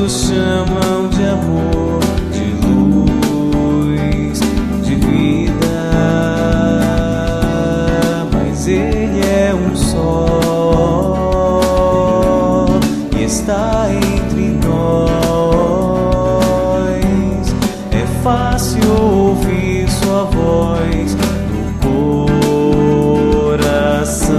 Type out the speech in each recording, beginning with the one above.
Todos chamam de amor, de luz, de vida, mas Ele é um só e está entre nós. É fácil ouvir sua voz no coração.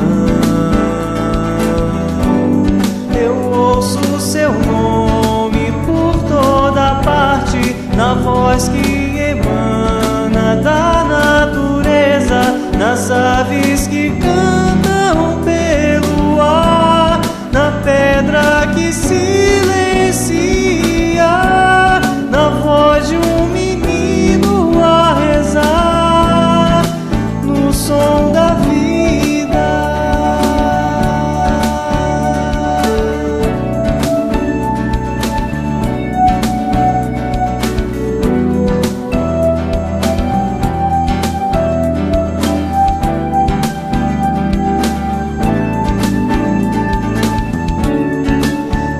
Eu ouço seu nome por toda parte, na voz que emana da natureza, nas aves que cantam pelo ar, na pedra que silencia, na voz de um menino a rezar, no som da vida.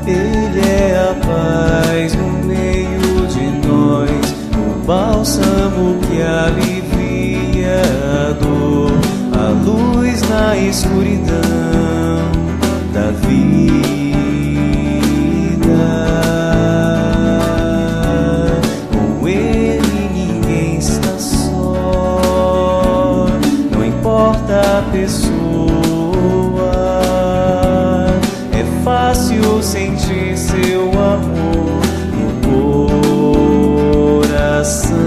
Ele é a paz no meio de nós, o bálsamo que alivia a dor, a luz na escuridão da vida. Com Ele ninguém está só, não importa a pessoa. É fácil sentir seu amor no coração.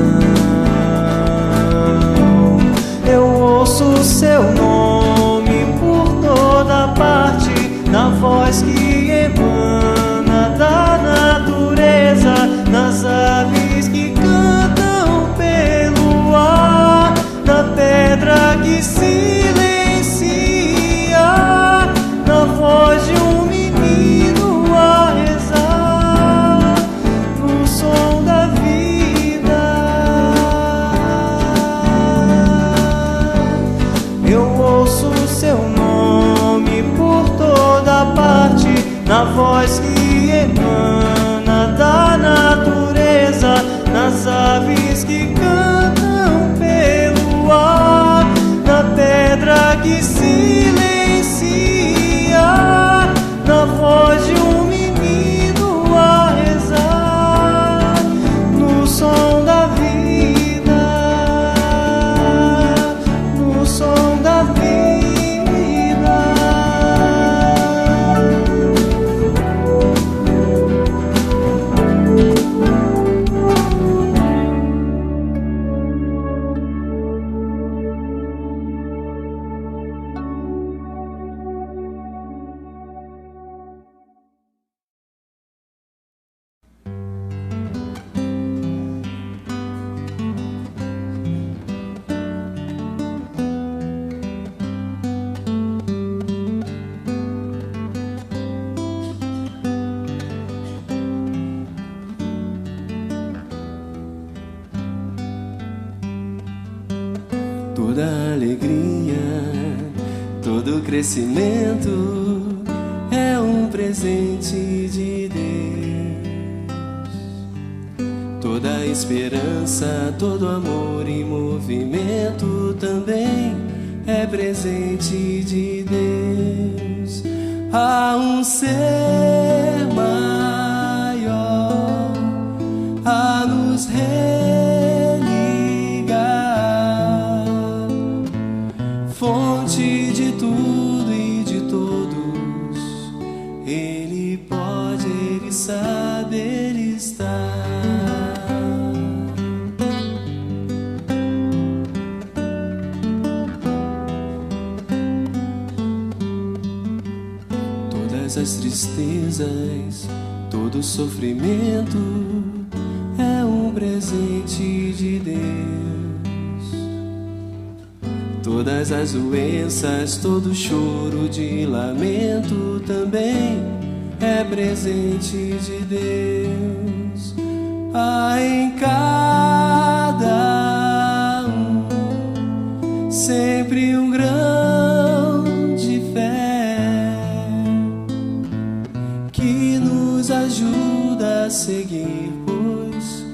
Eu ouço seu nome por toda parte, na voz que emana da natureza, nas aves que cantam pelo ar, na pedra que silencia, na voz de um menino a rezar, no som da vida. Eu ouço seu nome por toda parte, na voz que emana da natureza, nas aves que cantam pelo ar, na pedra que silencia, na voz de um menino a rezar, no som da vida, no som da vida. Toda alegria, todo crescimento é um presente de Deus. Toda esperança, todo amor e movimento também é presente de Deus. Há um ser maior a nos fonte de tudo e de todos. Ele pode, Ele sabe, Ele está. Todas as tristezas, todo sofrimento é um presente de Deus. Todas as doenças, todo choro de lamento também é presente de Deus. Há em cada um sempre um grão de fé que nos ajuda a seguir, pois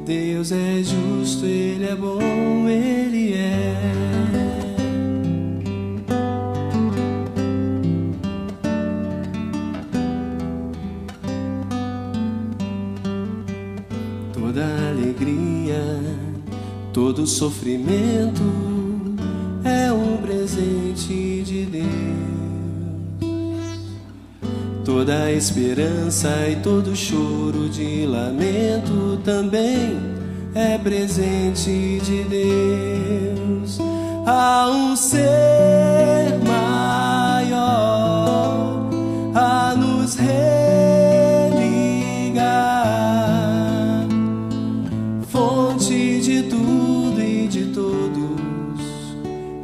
Deus é justo, Ele é bom, Ele é. Toda alegria, todo sofrimento é um presente de Deus. Toda esperança e todo choro de lamento também é presente de Deus. Há um ser maior a nos religar, fonte de tudo e de todos.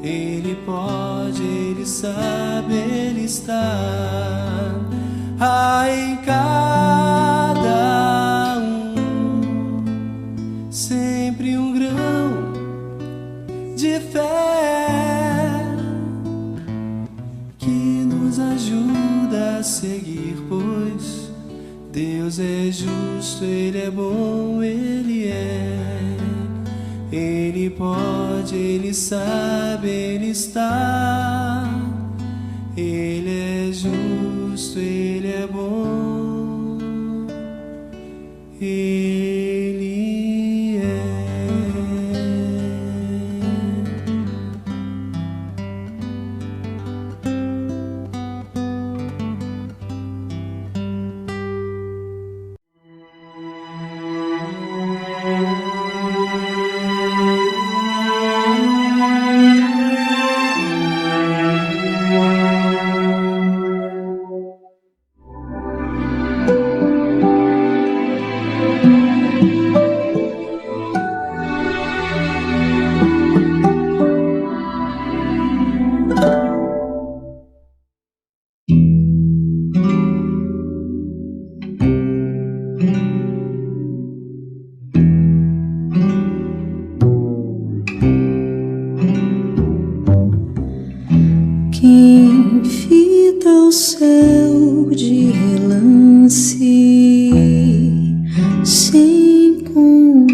Ele pode, Ele sabe, Ele está. Há em cada um sempre um grão de fé que nos ajuda a seguir, pois Deus é justo, Ele é bom, Ele é. Ele pode, Ele sabe, Ele está. Ele é justo, Ele é bom, Ele é. Quem fita o céu de relance sem contemplá-lo,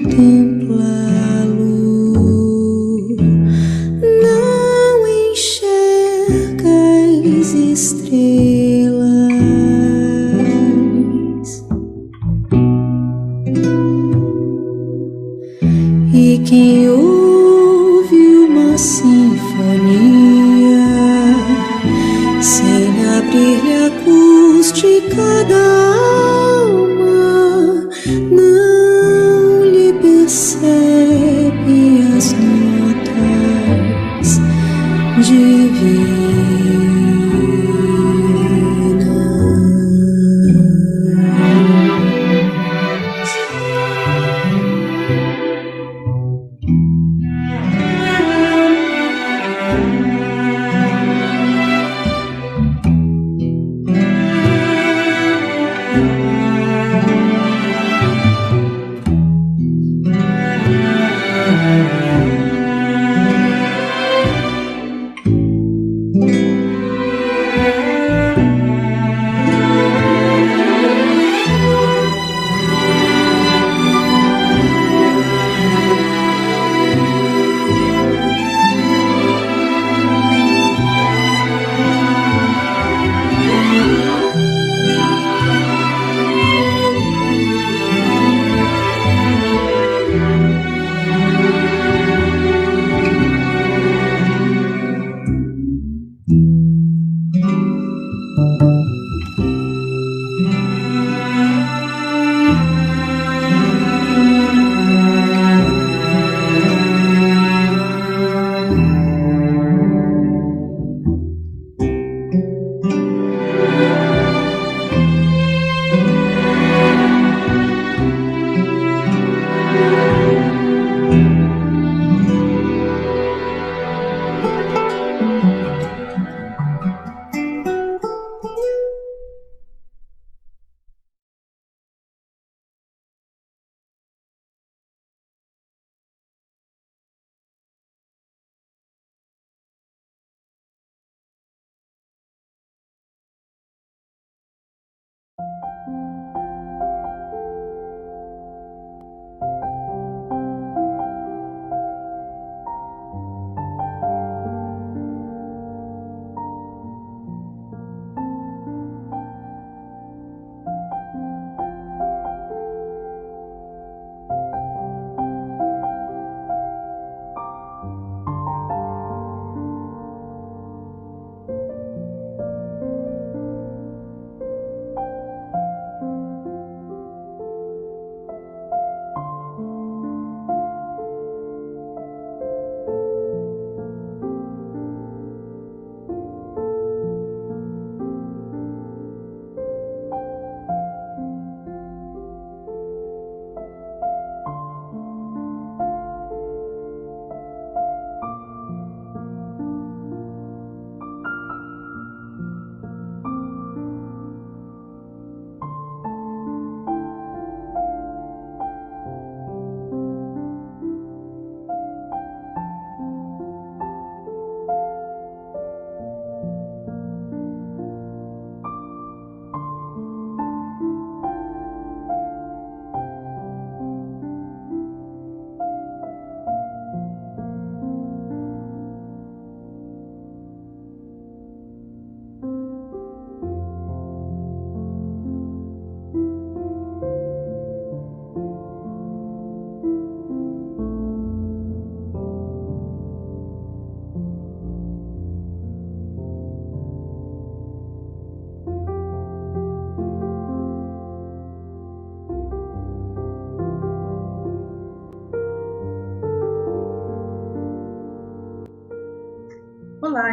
não enxerga as estrelas. E quem ouve uma sinfonia sem abrir-lhe acústica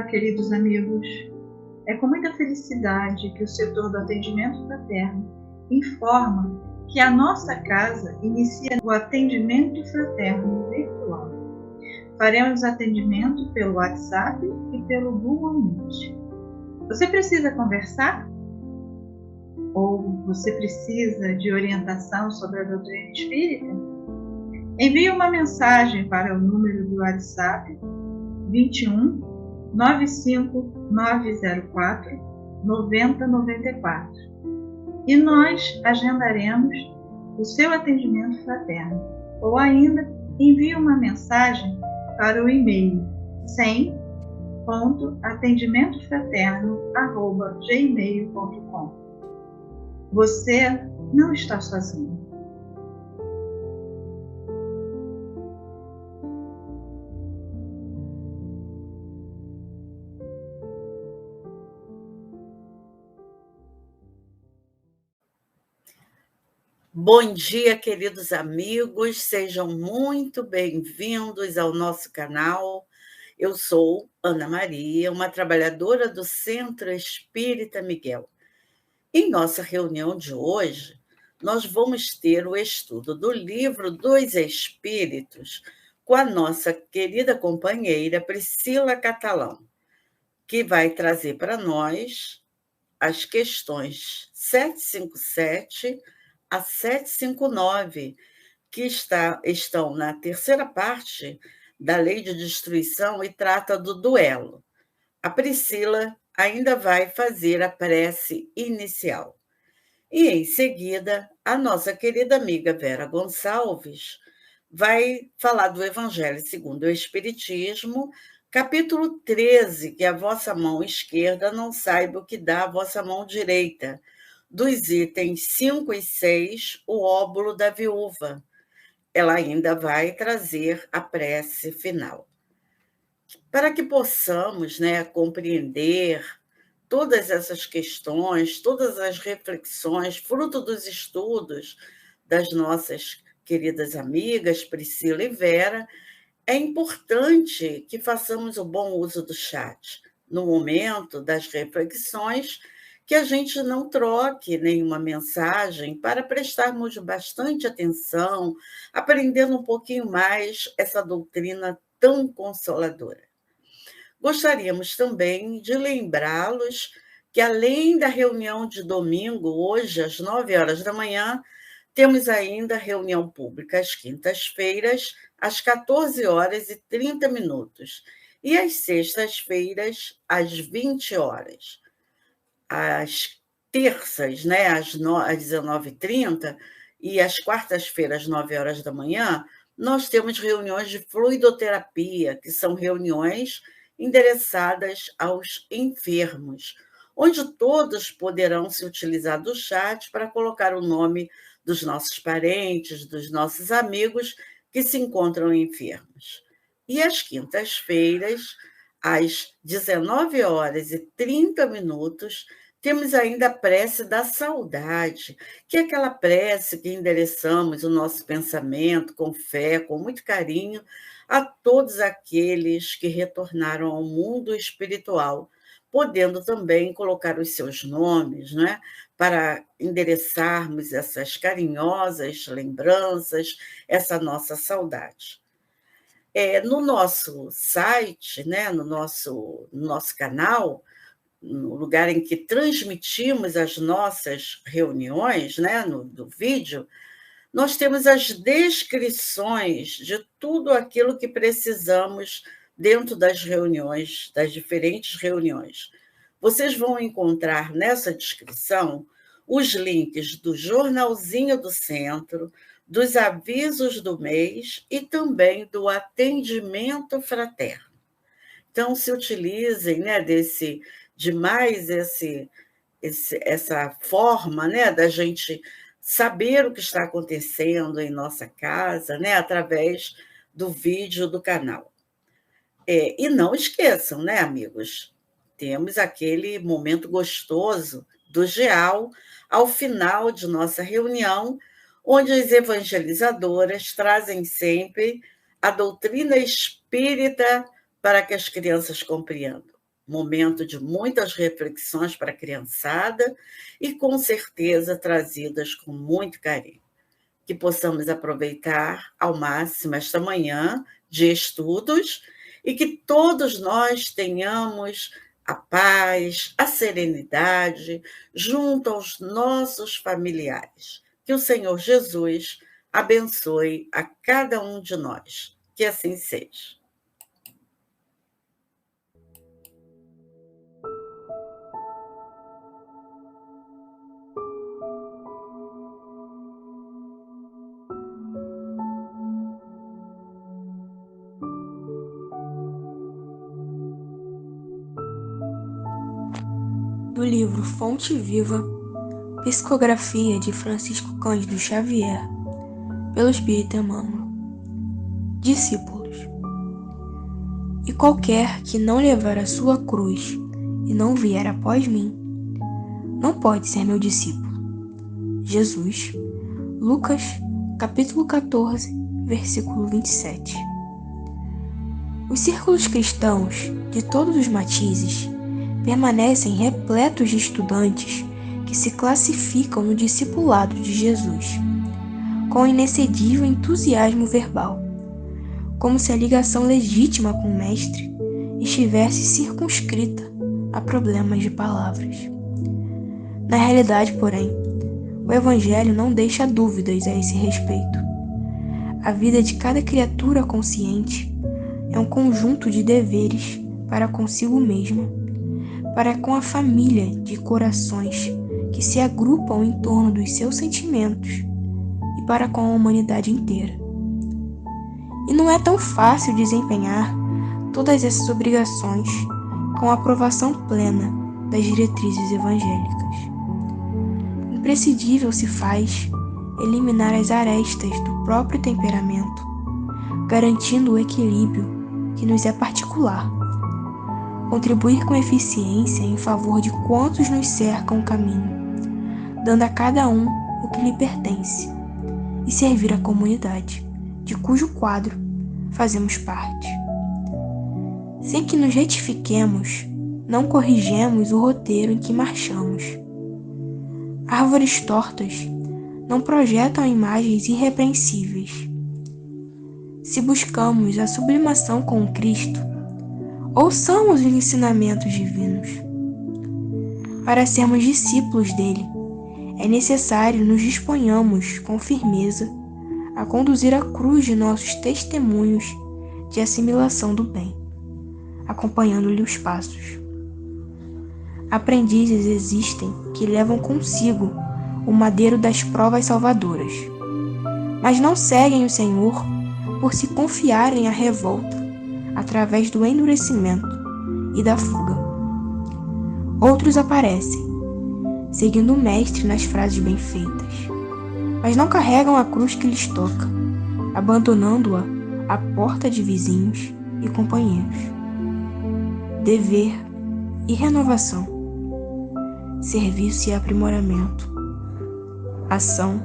queridos amigos. É com muita felicidade que o setor do atendimento fraterno informa que a nossa casa inicia o atendimento fraterno virtual. Faremos atendimento pelo WhatsApp e pelo Google Meet. Você precisa conversar? Ou você precisa de orientação sobre a doutrina espírita? Envie uma mensagem para o número do WhatsApp 21 95 904 9094 e nós agendaremos o seu atendimento fraterno. Ou ainda, envie uma mensagem para o e-mail 100.atendimentofraterno@gmail.com. Você não está sozinho. Bom dia, queridos amigos, sejam muito bem-vindos ao nosso canal. Eu sou Ana Maria, uma trabalhadora do Centro Espírita Miguel. Em nossa reunião de hoje, nós vamos ter o estudo do Livro dos Espíritos com a nossa querida companheira Priscila Catalão, que vai trazer para nós as questões 757 a 759, que estão na terceira parte da Lei de Destruição e trata do duelo. A Priscila ainda vai fazer a prece inicial. E, em seguida, a nossa querida amiga Vera Gonçalves vai falar do Evangelho segundo o Espiritismo, capítulo 13, que a vossa mão esquerda não saiba o que dá a vossa mão direita, dos itens 5 e 6, o óbolo da viúva. Ela ainda vai trazer a prece final. Para que possamos, compreender todas essas questões, todas as reflexões, fruto dos estudos das nossas queridas amigas Priscila e Vera, é importante que façamos o bom uso do chat. No momento das reflexões, que a gente não troque nenhuma mensagem para prestarmos bastante atenção, aprendendo um pouquinho mais essa doutrina tão consoladora. Gostaríamos também de lembrá-los que, além da reunião de domingo, hoje, às 9 horas da manhã, temos ainda reunião pública às quintas-feiras, às 14h30, e às sextas-feiras, às 20 horas. Às terças, às 19h30, e às quartas-feiras, às 9 horas da manhã, nós temos reuniões de fluidoterapia, que são reuniões endereçadas aos enfermos, onde todos poderão se utilizar do chat para colocar o nome dos nossos parentes, dos nossos amigos que se encontram enfermos. E às quintas-feiras, às 19h30, temos ainda a prece da saudade, que é aquela prece que endereçamos o nosso pensamento com fé, com muito carinho, a todos aqueles que retornaram ao mundo espiritual, podendo também colocar os seus nomes, para endereçarmos essas carinhosas lembranças, essa nossa saudade. No nosso site, no nosso canal, no lugar em que transmitimos as nossas reuniões, do vídeo, nós temos as descrições de tudo aquilo que precisamos dentro das reuniões, das diferentes reuniões. Vocês vão encontrar nessa descrição os links do jornalzinho do centro, dos avisos do mês e também do atendimento fraterno. Então, se utilizem de mais essa forma da gente saber o que está acontecendo em nossa casa, através do vídeo do canal. E não esqueçam, amigos, temos aquele momento gostoso do GEAL ao final de nossa reunião, onde as evangelizadoras trazem sempre a doutrina espírita para que as crianças compreendam. Momento de muitas reflexões para a criançada e, com certeza, trazidas com muito carinho. Que possamos aproveitar ao máximo esta manhã de estudos e que todos nós tenhamos a paz, a serenidade junto aos nossos familiares. Que o Senhor Jesus abençoe a cada um de nós. Que assim seja. Do livro Fonte Viva, Psicografia de Francisco Cândido Xavier, pelo Espírito Emmanuel. Discípulos. E qualquer que não levar a sua cruz e não vier após mim, não pode ser meu discípulo. Jesus, Lucas, capítulo 14, versículo 27. Os círculos cristãos de todos os matizes permanecem repletos de estudantes que se classificam no discipulado de Jesus, com inexcedível entusiasmo verbal, como se a ligação legítima com o Mestre estivesse circunscrita a problemas de palavras. Na realidade, porém, o Evangelho não deixa dúvidas a esse respeito. A vida de cada criatura consciente é um conjunto de deveres para consigo mesma, para com a família de corações que se agrupam em torno dos seus sentimentos e para com a humanidade inteira. E não é tão fácil desempenhar todas essas obrigações com a aprovação plena das diretrizes evangélicas. Imprescindível se faz eliminar as arestas do próprio temperamento, garantindo o equilíbrio que nos é particular. Contribuir com eficiência em favor de quantos nos cercam o caminho, dando a cada um o que lhe pertence, e servir a comunidade, de cujo quadro fazemos parte. Sem que nos retifiquemos, não corrigemos o roteiro em que marchamos. Árvores tortas não projetam imagens irrepreensíveis. Se buscamos a sublimação com Cristo, ouçamos os ensinamentos divinos. Para sermos discípulos dele, é necessário nos disponhamos com firmeza a conduzir a cruz de nossos testemunhos de assimilação do bem, acompanhando-lhe os passos. Aprendizes existem que levam consigo o madeiro das provas salvadoras, mas não seguem o Senhor por se confiarem à revolta através do endurecimento e da fuga. Outros aparecem, seguindo o Mestre nas frases bem feitas, mas não carregam a cruz que lhes toca, abandonando-a à porta de vizinhos e companheiros. Dever e renovação, serviço e aprimoramento, ação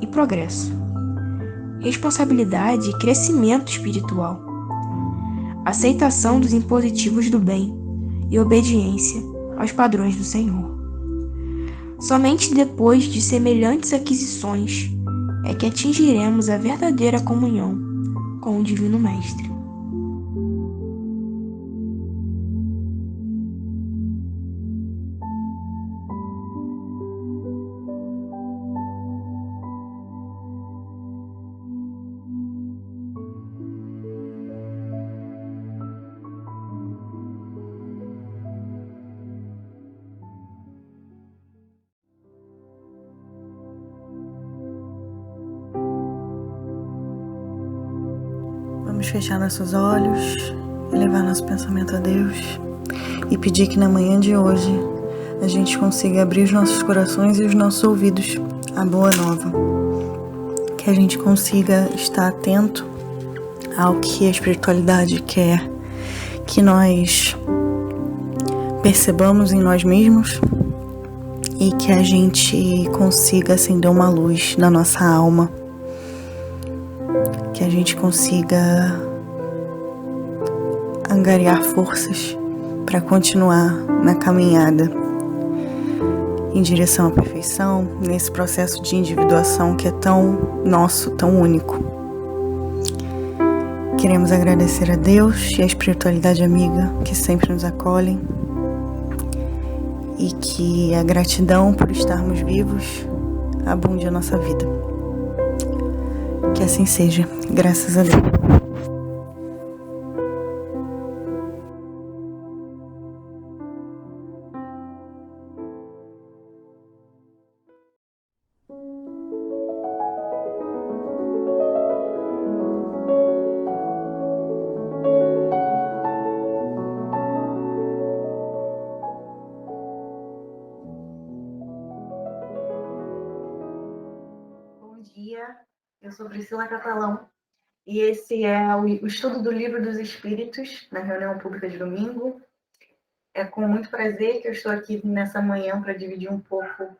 e progresso, responsabilidade e crescimento espiritual, aceitação dos impositivos do bem e obediência aos padrões do Senhor. Somente depois de semelhantes aquisições é que atingiremos a verdadeira comunhão com o Divino Mestre. Vamos fechar nossos olhos, elevar nosso pensamento a Deus e pedir que na manhã de hoje a gente consiga abrir os nossos corações e os nossos ouvidos à boa nova. Que a gente consiga estar atento ao que a espiritualidade quer que nós percebamos em nós mesmos e que a gente consiga acender uma luz na nossa alma. Que a gente consiga angariar forças para continuar na caminhada em direção à perfeição, nesse processo de individuação que é tão nosso, tão único. Queremos agradecer a Deus e a espiritualidade amiga que sempre nos acolhem, e que a gratidão por estarmos vivos abunde a nossa vida. Que assim seja, graças a Deus. Eu sou Priscila Catalão e esse é o estudo do Livro dos Espíritos na reunião pública de domingo. É com muito prazer que eu estou aqui nessa manhã para dividir um pouco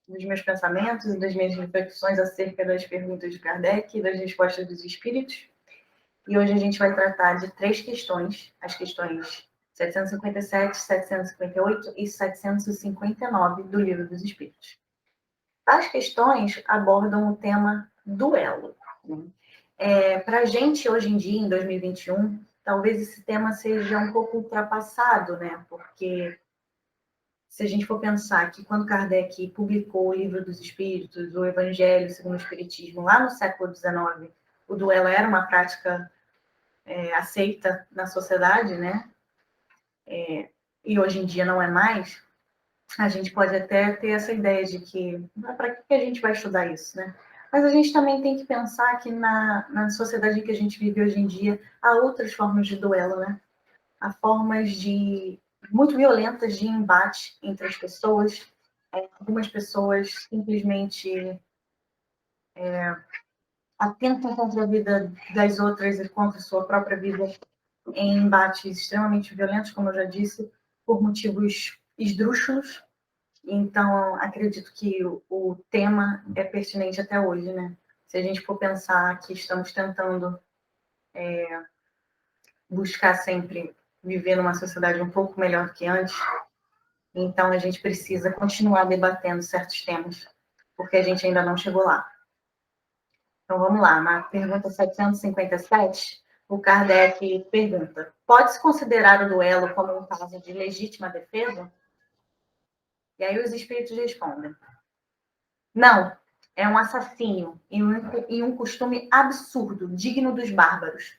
dos meus pensamentos e das minhas reflexões acerca das perguntas de Kardec e das respostas dos Espíritos. E hoje a gente vai tratar de 3 questões, as questões 757, 758 e 759 do Livro dos Espíritos. As questões abordam o tema duelo. Para a gente, hoje em dia, em 2021, talvez esse tema seja um pouco ultrapassado, né? Porque se a gente for pensar que quando Kardec publicou o Livro dos Espíritos, o Evangelho segundo o Espiritismo, lá no século XIX, o duelo era uma prática aceita na sociedade, né? E hoje em dia não é mais. A gente pode até ter essa ideia de que para que a gente vai estudar isso, né? Mas a gente também tem que pensar que na sociedade em que a gente vive hoje em dia, há outras formas de duelo, né? Há formas muito violentas de embate entre as pessoas. Algumas pessoas simplesmente atentam contra a vida das outras e contra a sua própria vida em embates extremamente violentos, como eu já disse, por motivos esdrúxulos. Então, acredito que o tema é pertinente até hoje, né? Se a gente for pensar que estamos tentando buscar sempre viver numa sociedade um pouco melhor do que antes, então a gente precisa continuar debatendo certos temas, porque a gente ainda não chegou lá. Então, vamos lá. Na pergunta 757, o Kardec pergunta: pode-se considerar o duelo como um caso de legítima defesa? E aí os espíritos respondem: não, é um assassínio e um costume absurdo, digno dos bárbaros.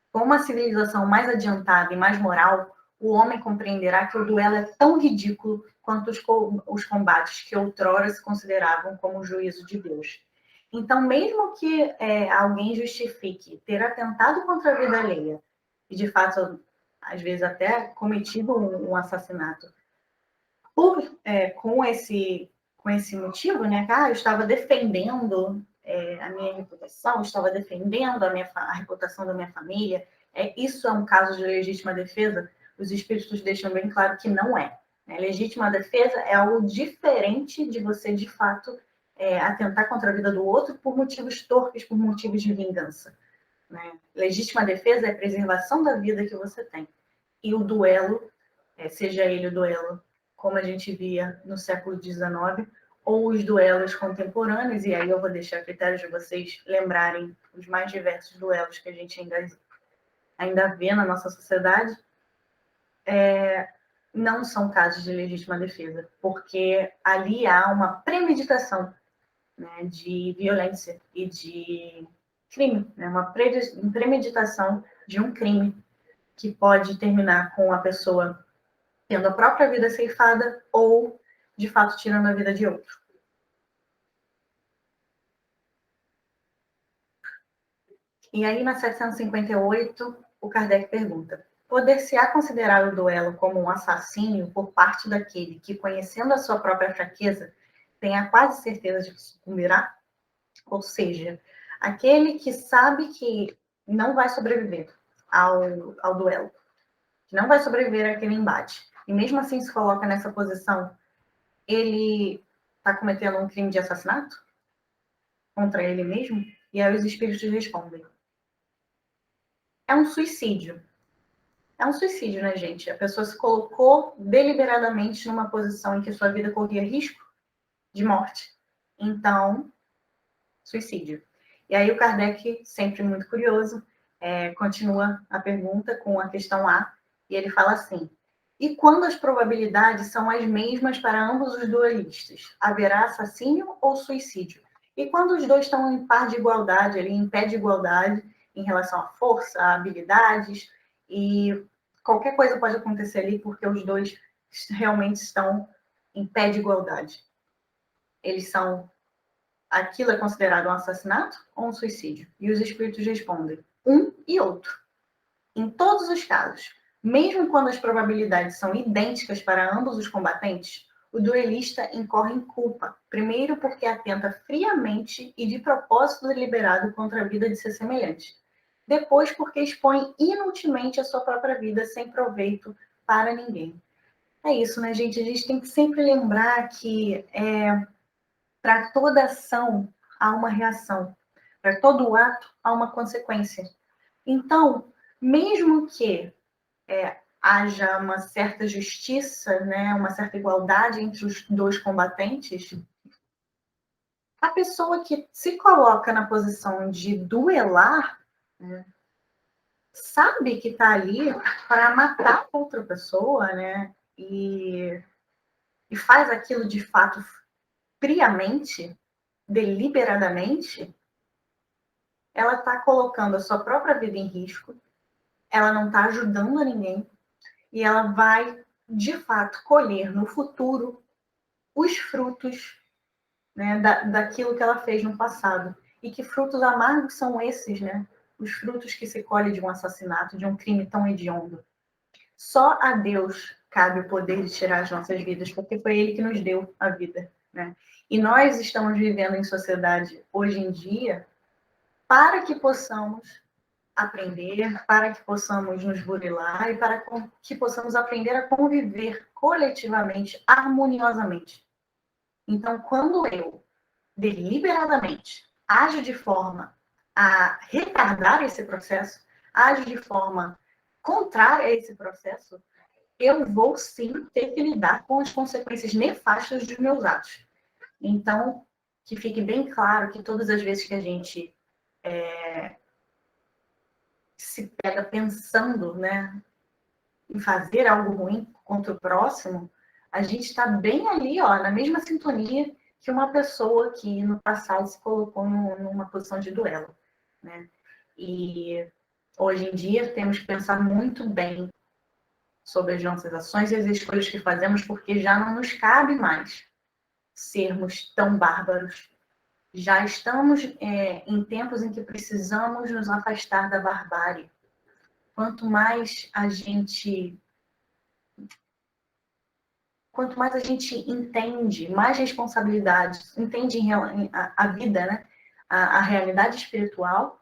Com uma civilização mais adiantada e mais moral, o homem compreenderá que o duelo é tão ridículo quanto os combates que outrora se consideravam como o juízo de Deus. Então, mesmo que alguém justifique ter atentado contra a vida alheia, e de fato, às vezes até cometido um assassinato, com esse motivo, né? Eu estava defendendo a minha reputação, estava defendendo a reputação da minha família. Isso é um caso de legítima defesa? Os espíritos deixam bem claro que não é. Né? Legítima defesa é algo diferente de você, de fato, atentar contra a vida do outro por motivos torpes, por motivos de vingança. Né? Legítima defesa é a preservação da vida que você tem. E o duelo, seja ele o duelo como a gente via no século XIX, ou os duelos contemporâneos, e aí eu vou deixar a critério de vocês lembrarem os mais diversos duelos que a gente ainda vê na nossa sociedade, não são casos de legítima defesa, porque ali há uma premeditação, né, de violência e de crime, né, uma premeditação de um crime que pode terminar com a pessoa tendo a própria vida ceifada ou, de fato, tirando a vida de outro. E aí, na 758, o Kardec pergunta: poder-se-á considerar o duelo como um assassínio por parte daquele que, conhecendo a sua própria fraqueza, tem a quase certeza de que sucumbirá? Ou seja, aquele que sabe que não vai sobreviver ao duelo, que não vai sobreviver àquele embate, e mesmo assim se coloca nessa posição, ele está cometendo um crime de assassinato contra ele mesmo? E aí os espíritos respondem: é um suicídio. É um suicídio, né, gente? A pessoa se colocou deliberadamente numa posição em que sua vida corria risco de morte. Então, suicídio. E aí o Kardec, sempre muito curioso, continua a pergunta com a questão A, e ele fala assim: e quando as probabilidades são as mesmas para ambos os duelistas, haverá assassínio ou suicídio? E quando os dois estão em par de igualdade, ali, em pé de igualdade, em relação à força, a habilidades, e qualquer coisa pode acontecer ali porque os dois realmente estão em pé de igualdade. Eles são... Aquilo é considerado um assassinato ou um suicídio? E os espíritos respondem: um e outro. Em todos os casos, mesmo quando as probabilidades são idênticas para ambos os combatentes, o duelista incorre em culpa. Primeiro, porque atenta friamente e de propósito deliberado contra a vida de seu semelhante. Depois, porque expõe inutilmente a sua própria vida sem proveito para ninguém. É isso, né, gente? A gente tem que sempre lembrar que para toda ação há uma reação. Para todo ato há uma consequência. Então, mesmo que haja uma certa justiça, né, uma certa igualdade entre os dois combatentes, a pessoa que se coloca na posição de duelar, né, sabe que está ali para matar outra pessoa, né, e faz aquilo de fato friamente, deliberadamente, ela está colocando a sua própria vida em risco, ela não está ajudando a ninguém, e ela vai, de fato, colher no futuro os frutos, né, daquilo que ela fez no passado. E que frutos amargos são esses, né? Os frutos que se colhe de um assassinato, de um crime tão hediondo. Só a Deus cabe o poder de tirar as nossas vidas, porque foi Ele que nos deu a vida, né? E nós estamos vivendo em sociedade hoje em dia para que possamos aprender, para que possamos nos burilar e para que possamos aprender a conviver coletivamente, harmoniosamente. Então, quando eu, deliberadamente, ajo de forma a retardar esse processo, ajo de forma contrária a esse processo, eu vou sim ter que lidar com as consequências nefastas dos meus atos. Então, que fique bem claro que todas as vezes que a gente se pega pensando, né, em fazer algo ruim contra o próximo, a gente está bem ali, ó, na mesma sintonia que uma pessoa que no passado se colocou numa posição de duelo, né? E hoje em dia temos que pensar muito bem sobre as nossas ações e as escolhas que fazemos, porque já não nos cabe mais sermos tão bárbaros. Já estamos em tempos em que precisamos nos afastar da barbárie. Quanto mais a gente entende, mais responsabilidades, entende a vida, né? A realidade espiritual,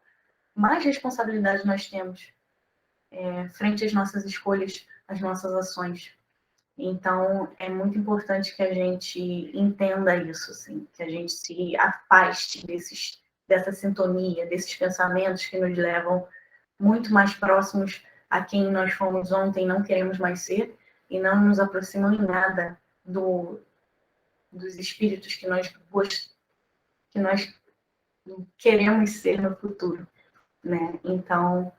mais responsabilidade nós temos frente às nossas escolhas, às nossas ações. Então, é muito importante que a gente entenda isso, assim, que a gente se afaste dessa sintonia, desses pensamentos que nos levam muito mais próximos a quem nós fomos ontem, não queremos mais ser, e não nos aproximam em nada dos espíritos que nós queremos ser no futuro, né? Então,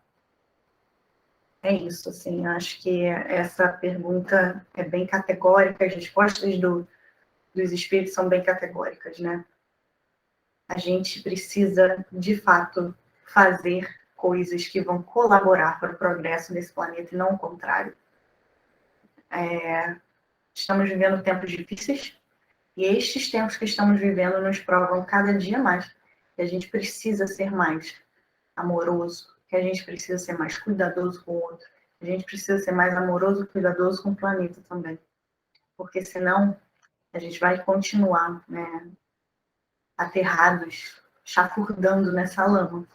é isso, assim, acho que essa pergunta é bem categórica, as respostas dos espíritos são bem categóricas, né? A gente precisa, de fato, fazer coisas que vão colaborar para o progresso desse planeta e não o contrário. Estamos vivendo tempos difíceis e estes tempos que estamos vivendo nos provam cada dia mais que a gente precisa ser mais amoroso, que a gente precisa ser mais cuidadoso com o outro, a gente precisa ser mais amoroso e cuidadoso com o planeta também. Porque senão a gente vai continuar, né, aterrados, chafurdando nessa lama.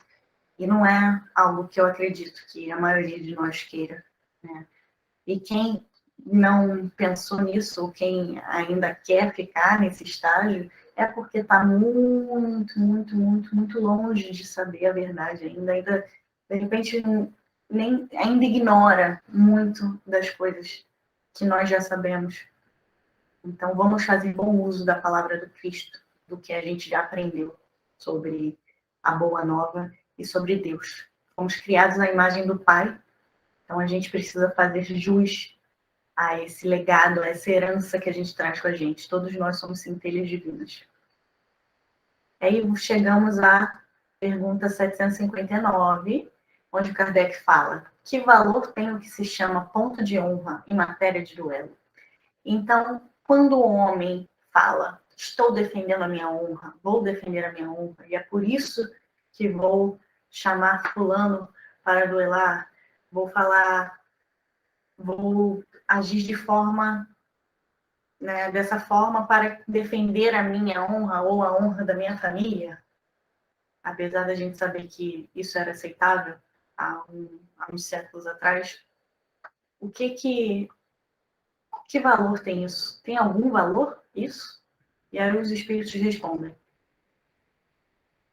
E não é algo que eu acredito que a maioria de nós queira, né? E quem não pensou nisso, ou quem ainda quer ficar nesse estágio, é porque está muito, muito, muito, muito longe de saber a verdade ainda. De repente, ainda ignora muito das coisas que nós já sabemos. Então, vamos fazer bom uso da palavra do Cristo, do que a gente já aprendeu sobre a Boa Nova e sobre Deus. Fomos criados à imagem do Pai, então a gente precisa fazer jus a esse legado, a essa herança que a gente traz com a gente. Todos nós somos centelhas divinas. Aí chegamos à pergunta 759, onde Kardec fala: que valor tem o que se chama ponto de honra em matéria de duelo? Então, quando o homem fala, estou defendendo a minha honra, vou defender a minha honra, e é por isso que vou chamar fulano para duelar, vou agir de forma, né, dessa forma para defender a minha honra ou a honra da minha família, apesar da gente saber que isso era aceitável há uns séculos atrás, que valor tem isso? Tem algum valor isso? E aí os espíritos respondem: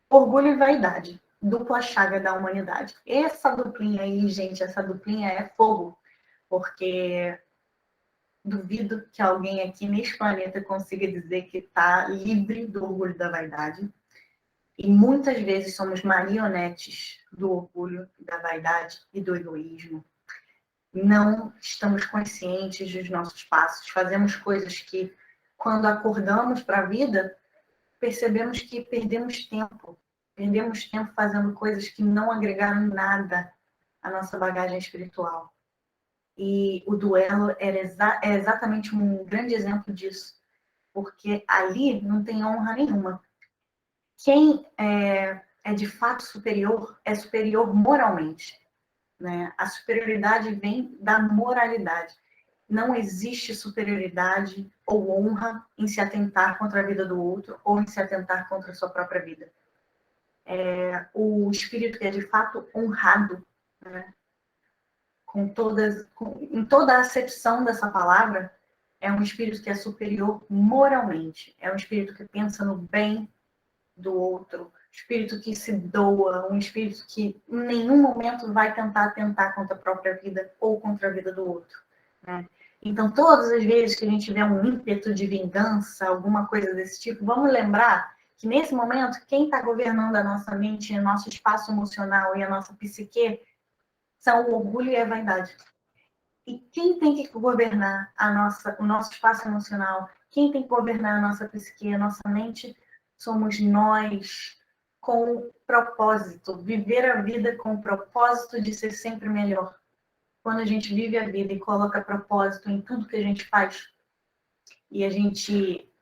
orgulho e vaidade, dupla chaga da humanidade. Essa duplinha aí, gente, essa duplinha é fogo, porque duvido que alguém aqui neste planeta consiga dizer que está livre do orgulho e da vaidade. E muitas vezes somos marionetes do orgulho, da vaidade e do egoísmo. Não estamos conscientes dos nossos passos. Fazemos coisas que, quando acordamos para a vida, percebemos que perdemos tempo. Perdemos tempo fazendo coisas que não agregaram nada à nossa bagagem espiritual. E o duelo é exatamente um grande exemplo disso, porque ali não tem honra nenhuma. Quem é de fato superior é superior moralmente, né? A superioridade vem da moralidade. Não existe superioridade ou honra em se atentar contra a vida do outro ou em se atentar contra a sua própria vida. O espírito que é de fato honrado, né? Em toda a acepção dessa palavra, é um espírito que é superior moralmente. É um espírito que pensa no bem do outro, espírito que se doa, um espírito que em nenhum momento vai tentar atentar contra a própria vida ou contra a vida do outro, né? Então, todas as vezes que a gente tiver um ímpeto de vingança, alguma coisa desse tipo, vamos lembrar que nesse momento, quem está governando a nossa mente, o nosso espaço emocional e a nossa psique são o orgulho e a vaidade. E quem tem que governar o nosso espaço emocional, quem tem que governar a nossa psique, a nossa mente, somos nós, com propósito, viver a vida com o propósito de ser sempre melhor. Quando a gente vive a vida e coloca propósito em tudo que a gente faz, e a gente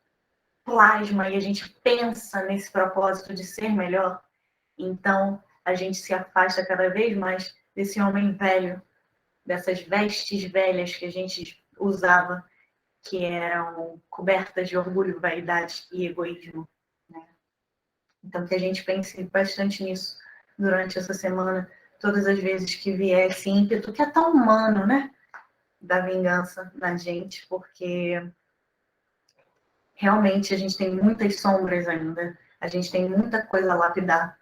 plasma e a gente pensa nesse propósito de ser melhor, então a gente se afasta cada vez mais desse homem velho, dessas vestes velhas que a gente usava, que eram cobertas de orgulho, vaidade e egoísmo. Então, que a gente pense bastante nisso durante essa semana, todas as vezes que vier esse ímpeto, que é tão humano, né? Da vingança na gente, porque realmente a gente tem muitas sombras ainda, a gente tem muita coisa a lapidar.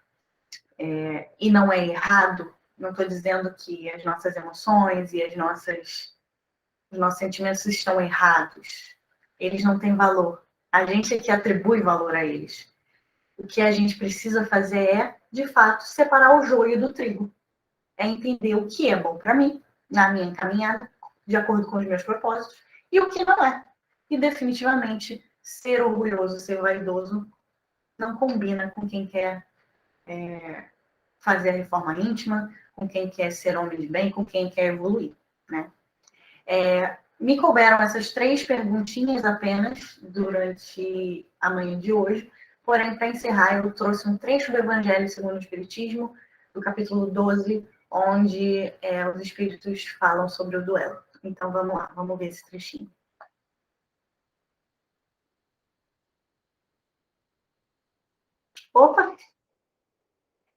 E não é errado, não estou dizendo que as nossas emoções e os nossos sentimentos estão errados. Eles não têm valor. A gente é que atribui valor a eles. O que a gente precisa fazer é, de fato, separar o joio do trigo. É entender o que é bom para mim, na minha caminhada, de acordo com os meus propósitos, e o que não é. E, definitivamente, ser orgulhoso, ser vaidoso, não combina com quem quer fazer a reforma íntima, com quem quer ser homem de bem, com quem quer evoluir, né? Me couberam essas 3 perguntinhas apenas durante a manhã de hoje. Porém, para encerrar, eu trouxe um trecho do Evangelho segundo o Espiritismo, do capítulo 12, onde os espíritos falam sobre o duelo. Então, vamos lá, vamos ver esse trechinho. Opa!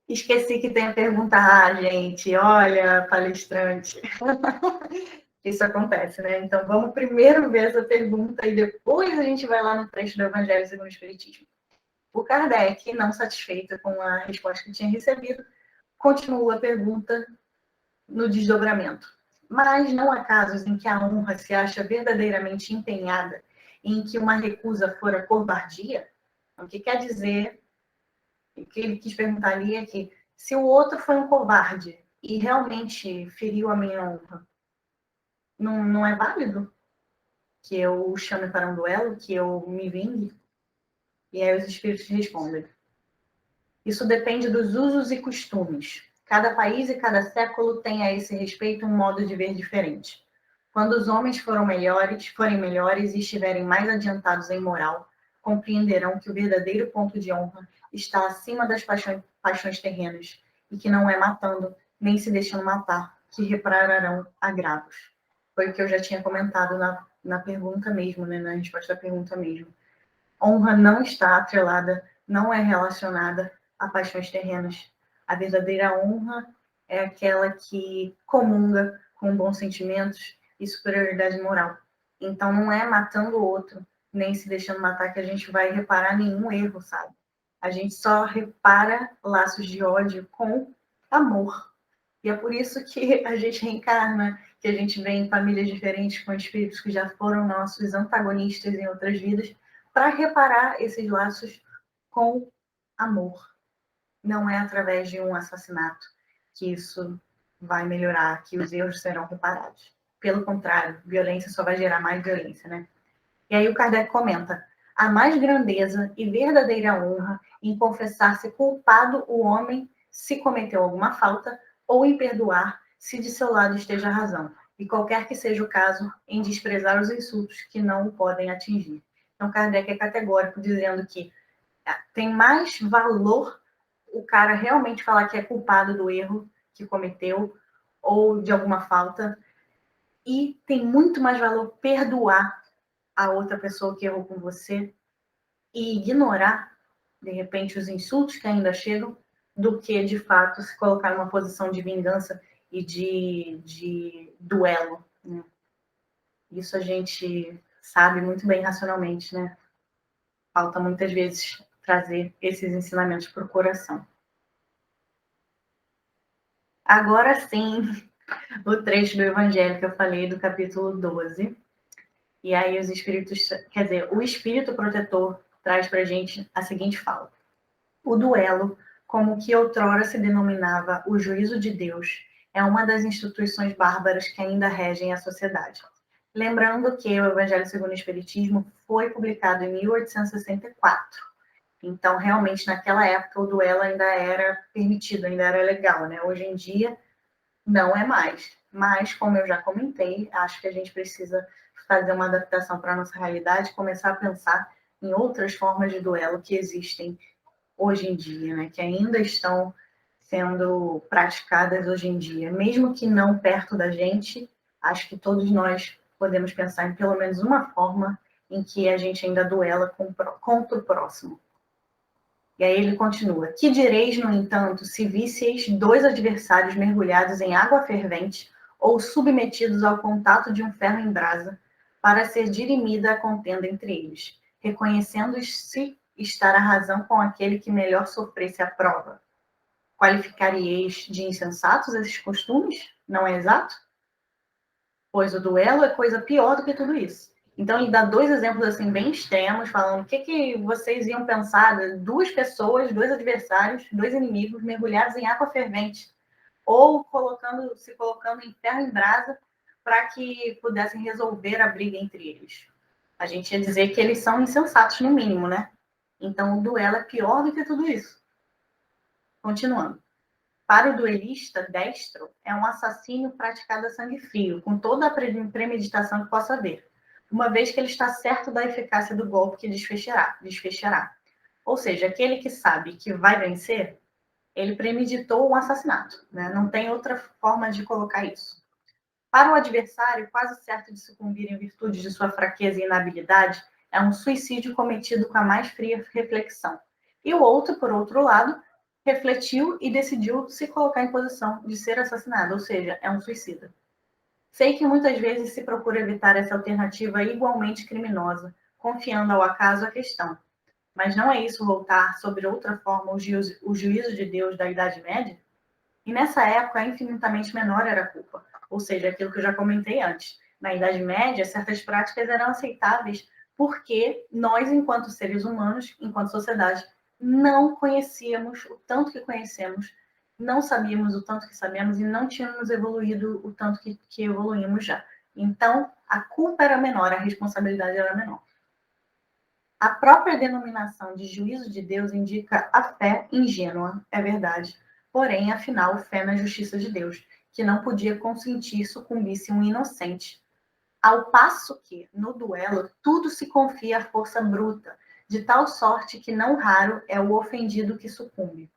Esqueci que tem a pergunta. Gente, olha, palestrante. Isso acontece, né? Então, vamos primeiro ver essa pergunta e depois a gente vai lá no trecho do Evangelho segundo o Espiritismo. O Kardec, não satisfeito com a resposta que tinha recebido, continua a pergunta no desdobramento. Mas não há casos em que a honra se acha verdadeiramente empenhada em que uma recusa fora covardia. O que quer dizer, o que ele quis perguntar ali é que se o outro foi um covarde e realmente feriu a minha honra, não é válido que eu o chame para um duelo, que eu me vingue? E aí os espíritos respondem: isso depende dos usos e costumes. Cada país e cada século tem a esse respeito um modo de ver diferente. Quando os homens forem melhores e estiverem mais adiantados em moral, compreenderão que o verdadeiro ponto de honra está acima das paixões terrenas e que não é matando, nem se deixando matar, que repararão agravos. Foi o que eu já tinha comentado na pergunta mesmo, né? Na resposta da pergunta mesmo. Honra não está atrelada, não é relacionada a paixões terrenas. A verdadeira honra é aquela que comunga com bons sentimentos e superioridade moral. Então não é matando o outro, nem se deixando matar, que a gente vai reparar nenhum erro, sabe? A gente só repara laços de ódio com amor. E é por isso que a gente reencarna, que a gente vem em famílias diferentes com espíritos que já foram nossos antagonistas em outras vidas, para reparar esses laços com amor. Não é através de um assassinato que isso vai melhorar, que os erros serão reparados. Pelo contrário, violência só vai gerar mais violência, né? E aí o Kardec comenta: há mais grandeza e verdadeira honra em confessar-se culpado o homem se cometeu alguma falta, ou em perdoar se de seu lado esteja a razão, e qualquer que seja o caso, em desprezar os insultos que não o podem atingir. Então Kardec é categórico, dizendo que tem mais valor o cara realmente falar que é culpado do erro que cometeu ou de alguma falta, e tem muito mais valor perdoar a outra pessoa que errou com você e ignorar, de repente, os insultos que ainda chegam, do que, de fato, se colocar numa posição de vingança e de duelo, né? Isso a gente sabe muito bem racionalmente, né? Falta muitas vezes trazer esses ensinamentos para o coração. Agora sim, o trecho do Evangelho que eu falei, do capítulo 12. E aí os espíritos, quer dizer, o espírito protetor traz para a gente a seguinte fala: o duelo, como que outrora se denominava o juízo de Deus, é uma das instituições bárbaras que ainda regem a sociedade. Lembrando que o Evangelho segundo o Espiritismo foi publicado em 1864. Então, realmente, naquela época, o duelo ainda era permitido, ainda era legal, né? Hoje em dia, não é mais. Mas, como eu já comentei, acho que a gente precisa fazer uma adaptação para a nossa realidade, começar a pensar em outras formas de duelo que existem hoje em dia, né? Que ainda estão sendo praticadas hoje em dia. Mesmo que não perto da gente, acho que todos nós podemos pensar em pelo menos uma forma em que a gente ainda duela contra o próximo. E aí ele continua: que direis, no entanto, se visseis dois adversários mergulhados em água fervente ou submetidos ao contato de um ferro em brasa, para ser dirimida a contenda entre eles, reconhecendo-se estar a razão com aquele que melhor sofresse a prova? Qualificaríeis de insensatos esses costumes? Não é exato? Pois o duelo é coisa pior do que tudo isso. Então, ele dá dois exemplos assim bem extremos, falando o que vocês iam pensar: duas pessoas, dois adversários, dois inimigos mergulhados em água fervente, ou se colocando em ferro em brasa para que pudessem resolver a briga entre eles. A gente ia dizer que eles são insensatos, no mínimo, né? Então, o duelo é pior do que tudo isso. Continuando. Para o duelista destro, é um assassínio praticado a sangue frio, com toda a premeditação que possa haver, uma vez que ele está certo da eficácia do golpe que desfechará. Ou seja, aquele que sabe que vai vencer, ele premeditou um assassinato, né? Não tem outra forma de colocar isso. Para o adversário, quase certo de sucumbir em virtude de sua fraqueza e inabilidade, é um suicídio cometido com a mais fria reflexão. E o outro, por outro lado, refletiu e decidiu se colocar em posição de ser assassinado, ou seja, é um suicida. Sei que muitas vezes se procura evitar essa alternativa igualmente criminosa, confiando ao acaso a questão. Mas não é isso voltar sobre outra forma o juízo de Deus da Idade Média? E nessa época, infinitamente menor era a culpa, ou seja, aquilo que eu já comentei antes. Na Idade Média, certas práticas eram aceitáveis porque nós, enquanto seres humanos, enquanto sociedade, não conhecíamos o tanto que conhecemos, não sabíamos o tanto que sabemos e não tínhamos evoluído o tanto que evoluímos já. Então, a culpa era menor, a responsabilidade era menor. A própria denominação de juízo de Deus indica a fé ingênua, é verdade, porém, afinal, fé na justiça de Deus, que não podia consentir sucumbisse um inocente. Ao passo que, no duelo, tudo se confia à força bruta, de tal sorte que não raro é o ofendido que sucumbe.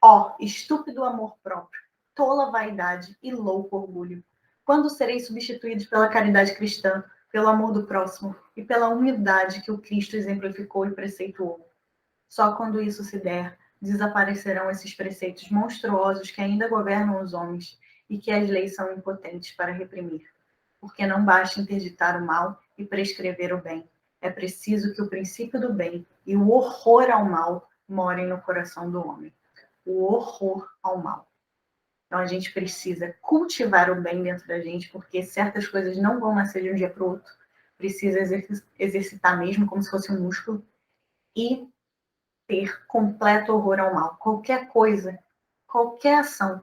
Ó, estúpido amor próprio, tola vaidade e louco orgulho! Quando sereis substituídos pela caridade cristã, pelo amor do próximo e pela humildade que o Cristo exemplificou e preceituou? Só quando isso se der, desaparecerão esses preceitos monstruosos que ainda governam os homens e que as leis são impotentes para reprimir. Porque não basta interditar o mal e prescrever o bem. É preciso que o princípio do bem e o horror ao mal morem no coração do homem. O horror ao mal. Então a gente precisa cultivar o bem dentro da gente, porque certas coisas não vão nascer de um dia para o outro. Precisa exercitar mesmo, como se fosse um músculo. E ter completo horror ao mal. Qualquer coisa, qualquer ação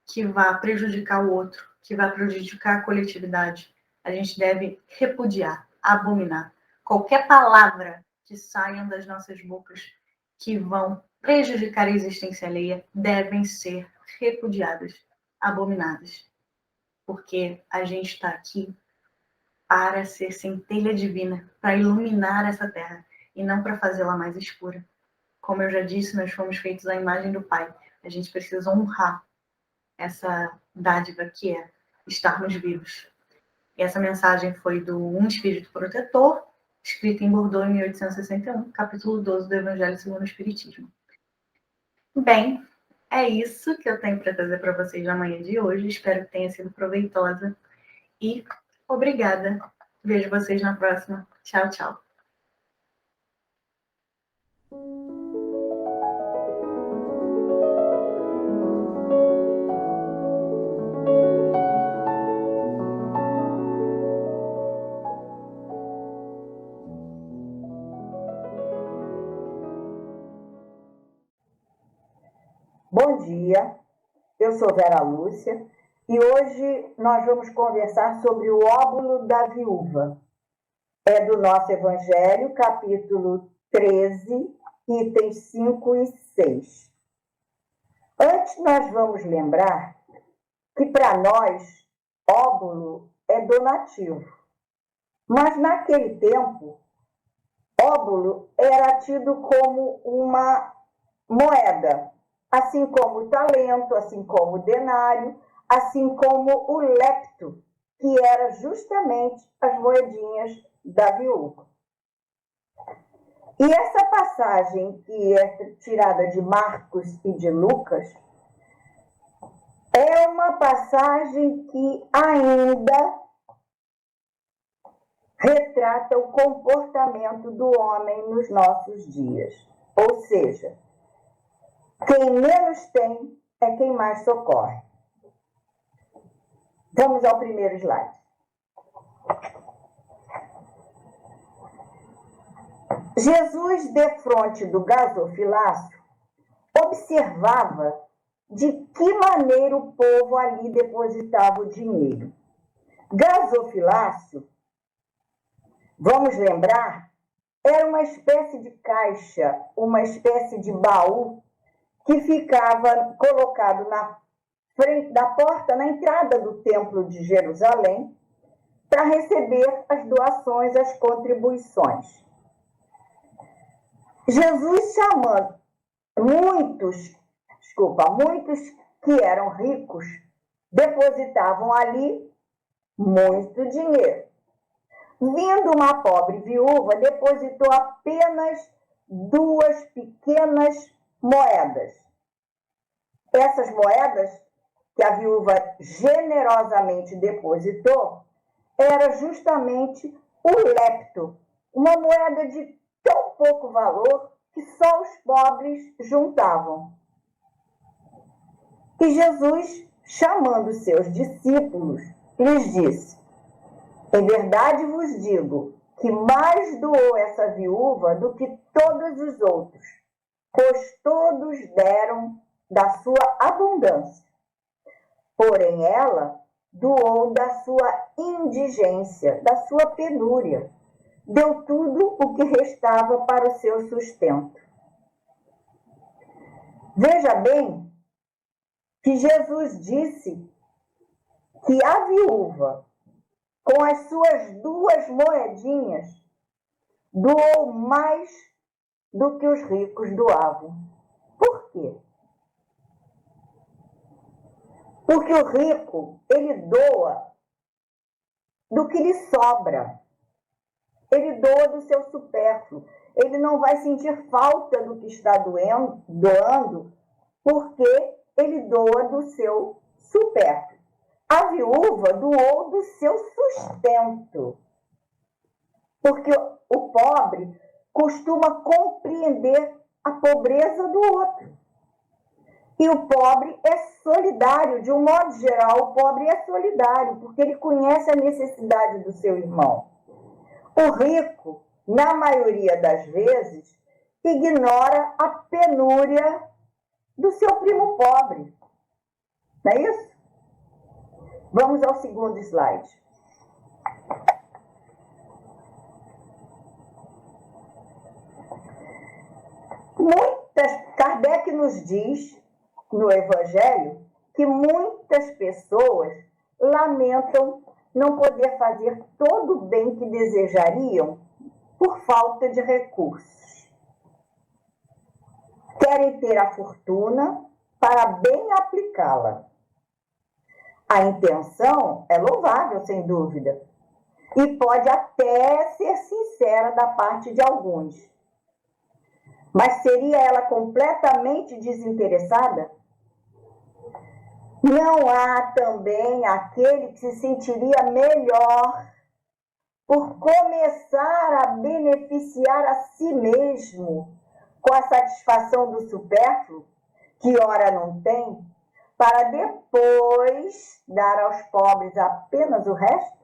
que vá prejudicar o outro, que vá prejudicar a coletividade, a gente deve repudiar, abominar. Qualquer palavra que saia das nossas bocas que vão prejudicar a existência alheia devem ser repudiadas, abominadas. Porque a gente está aqui para ser centelha divina, para iluminar essa terra e não para fazê-la mais escura. Como eu já disse, nós fomos feitos à imagem do Pai. A gente precisa honrar essa dádiva que é estarmos vivos. E essa mensagem foi do Um Espírito Protetor, escrita em Bordeaux em 1861, capítulo 12 do Evangelho segundo o Espiritismo. Bem, é isso que eu tenho para trazer para vocês na manhã de hoje. Espero que tenha sido proveitosa. E obrigada. Vejo vocês na próxima. Tchau, tchau. Bom dia, eu sou Vera Lúcia e hoje nós vamos conversar sobre o óbolo da viúva. É do nosso Evangelho, capítulo 13, itens 5 e 6. Antes nós vamos lembrar que para nós, óbolo é donativo. Mas naquele tempo, óbolo era tido como uma moeda, assim como o talento, assim como o denário, assim como o lepto, que era justamente as moedinhas da viúva. E essa passagem, que é tirada de Marcos e de Lucas, é uma passagem que ainda retrata o comportamento do homem nos nossos dias. Ou seja, quem menos tem é quem mais socorre. Vamos ao primeiro slide. Jesus, defronte do gasofilácio, observava de que maneira o povo ali depositava o dinheiro. Gasofilácio, vamos lembrar, era uma espécie de caixa, uma espécie de baú que ficava colocado na frente da porta, na entrada do Templo de Jerusalém, para receber as doações, as contribuições. Jesus chamando muitos que eram ricos, depositavam ali muito dinheiro. Vindo uma pobre viúva, depositou apenas 2 pequenas moedas. Essas moedas que a viúva generosamente depositou era justamente o lepto, uma moeda de tão pouco valor que só os pobres juntavam. E Jesus, chamando seus discípulos, lhes disse: em verdade vos digo que mais doou essa viúva do que todos os outros, pois todos deram da sua abundância. Porém ela doou da sua indigência, da sua penúria. Deu tudo o que restava para o seu sustento. Veja bem que Jesus disse que a viúva, com as suas 2 moedinhas, doou mais do que os ricos doavam. Por quê? Porque o rico, ele doa do que lhe sobra. Ele doa do seu supérfluo. Ele não vai sentir falta do que está doando, porque ele doa do seu supérfluo. A viúva doou do seu sustento. Porque o pobre costuma compreender a pobreza do outro. E o pobre é solidário, de um modo geral, o pobre é solidário, porque ele conhece a necessidade do seu irmão. O rico, na maioria das vezes, ignora a penúria do seu primo pobre. Não é isso? Vamos ao segundo slide. Kardec nos diz, no Evangelho, que muitas pessoas lamentam não poder fazer todo o bem que desejariam por falta de recursos. Querem ter a fortuna para bem aplicá-la. A intenção é louvável, sem dúvida, e pode até ser sincera da parte de alguns. Mas seria ela completamente desinteressada? Não há também aquele que se sentiria melhor por começar a beneficiar a si mesmo com a satisfação do supérfluo, que ora não tem, para depois dar aos pobres apenas o resto?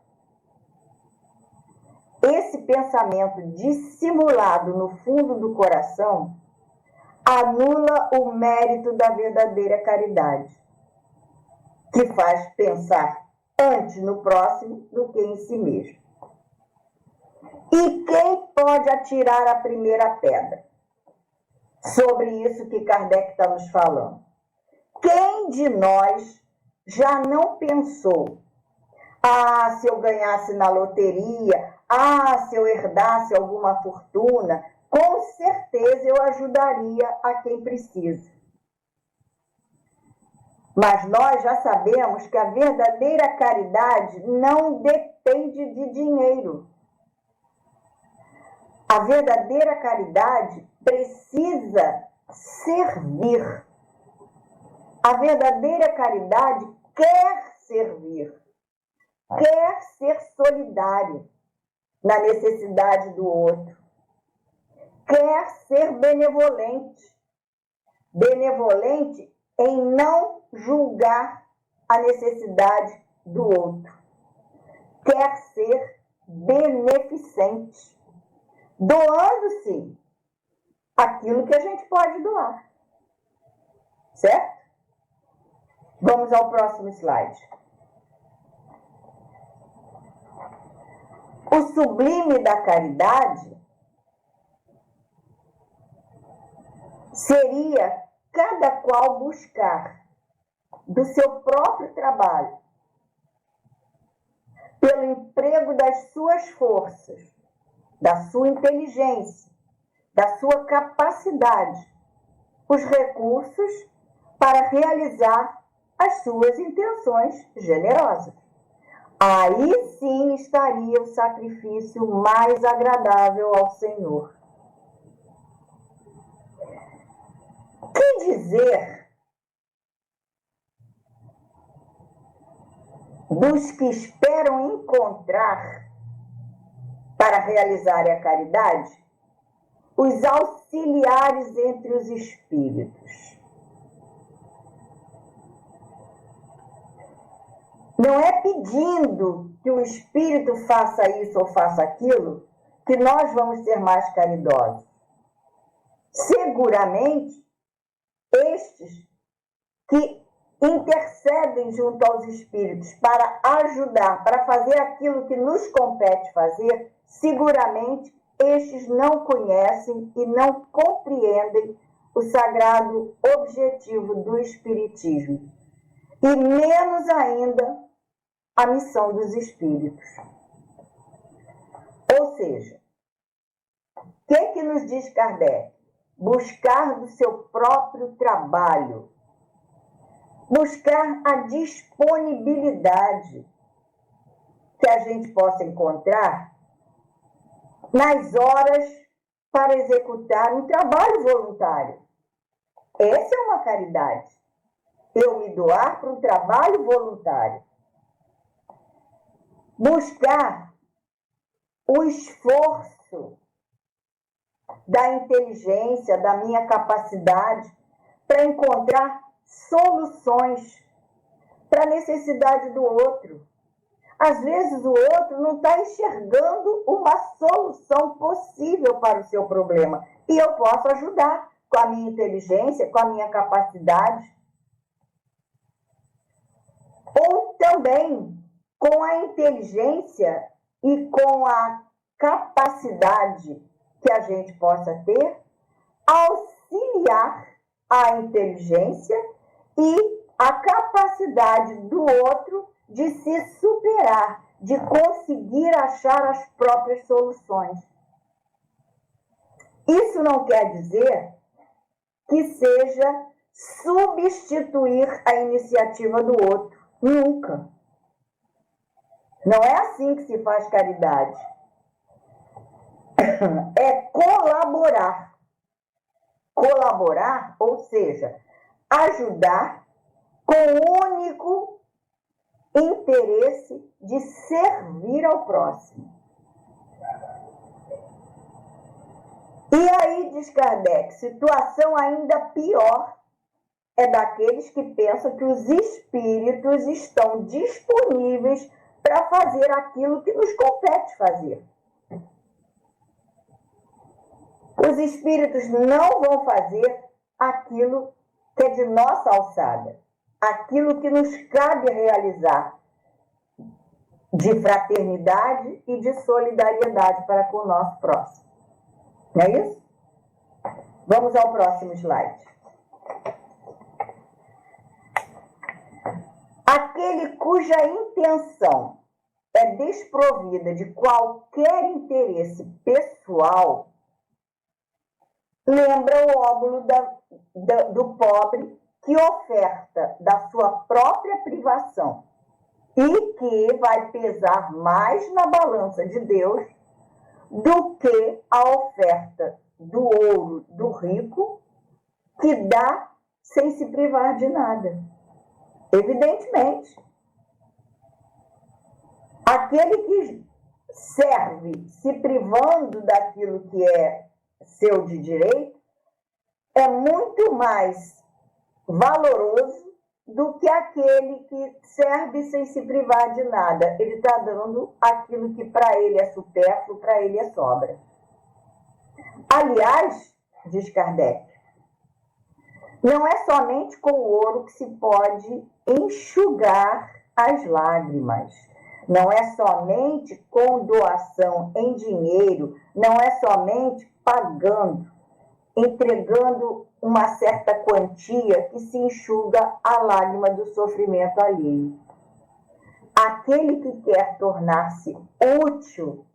Esse pensamento dissimulado no fundo do coração anula o mérito da verdadeira caridade, que faz pensar antes no próximo do que em si mesmo. E quem pode atirar a primeira pedra? Sobre isso que Kardec está nos falando. Quem de nós já não pensou: ah, se eu ganhasse na loteria, ah, se eu herdasse alguma fortuna, com certeza eu ajudaria a quem precisa. Mas nós já sabemos que a verdadeira caridade não depende de dinheiro. A verdadeira caridade precisa servir. A verdadeira caridade quer servir, quer ser solidário na necessidade do outro, quer ser benevolente. Benevolente em não julgar a necessidade do outro. Quer ser beneficente, doando-se aquilo que a gente pode doar. Certo? Vamos ao próximo slide. O sublime da caridade seria cada qual buscar do seu próprio trabalho, pelo emprego das suas forças, da sua inteligência, da sua capacidade, os recursos para realizar as suas intenções generosas. Aí sim estaria o sacrifício mais agradável ao Senhor. Que dizer dos que esperam encontrar, para realizarem a caridade, os auxiliares entre os espíritos? Não é pedindo que o Espírito faça isso ou faça aquilo que nós vamos ser mais caridosos. Seguramente, estes que intercedem junto aos Espíritos para ajudar, para fazer aquilo que nos compete fazer, seguramente estes não conhecem e não compreendem o sagrado objetivo do Espiritismo, e menos ainda a missão dos Espíritos. Ou seja, o que nos diz Kardec? Buscar do seu próprio trabalho, buscar a disponibilidade que a gente possa encontrar nas horas para executar um trabalho voluntário. Essa é uma caridade. Eu me doar para um trabalho voluntário. Buscar o esforço da inteligência, da minha capacidade para encontrar soluções para a necessidade do outro. Às vezes o outro não está enxergando uma solução possível para o seu problema. E eu posso ajudar com a minha inteligência, com a minha capacidade. Ou também com a inteligência e com a capacidade que a gente possa ter, auxiliar a inteligência e a capacidade do outro de se superar, de conseguir achar as próprias soluções. Isso não quer dizer que seja substituir a iniciativa do outro. Nunca. Não é assim que se faz caridade. É colaborar. Colaborar, ou seja, ajudar com o único interesse de servir ao próximo. E aí, diz Kardec, situação ainda pior é daqueles que pensam que os espíritos estão disponíveis para fazer aquilo que nos compete fazer. Os espíritos não vão fazer aquilo que é de nossa alçada, aquilo que nos cabe realizar de fraternidade e de solidariedade para com o nosso próximo. Não é isso? Vamos ao próximo slide. Aquele cuja intenção é desprovida de qualquer interesse pessoal, lembra o óbolo do pobre que oferta da sua própria privação e que vai pesar mais na balança de Deus do que a oferta do ouro do rico que dá sem se privar de nada. Evidentemente, aquele que serve se privando daquilo que é seu de direito é muito mais valoroso do que aquele que serve sem se privar de nada. Ele está dando aquilo que para ele é supérfluo, para ele é sobra. Aliás, diz Kardec, não é somente com o ouro que se pode enxugar as lágrimas. Não é somente com doação em dinheiro, não é somente pagando, entregando uma certa quantia que se enxuga a lágrima do sofrimento alheio. Aquele que quer tornar-se útil,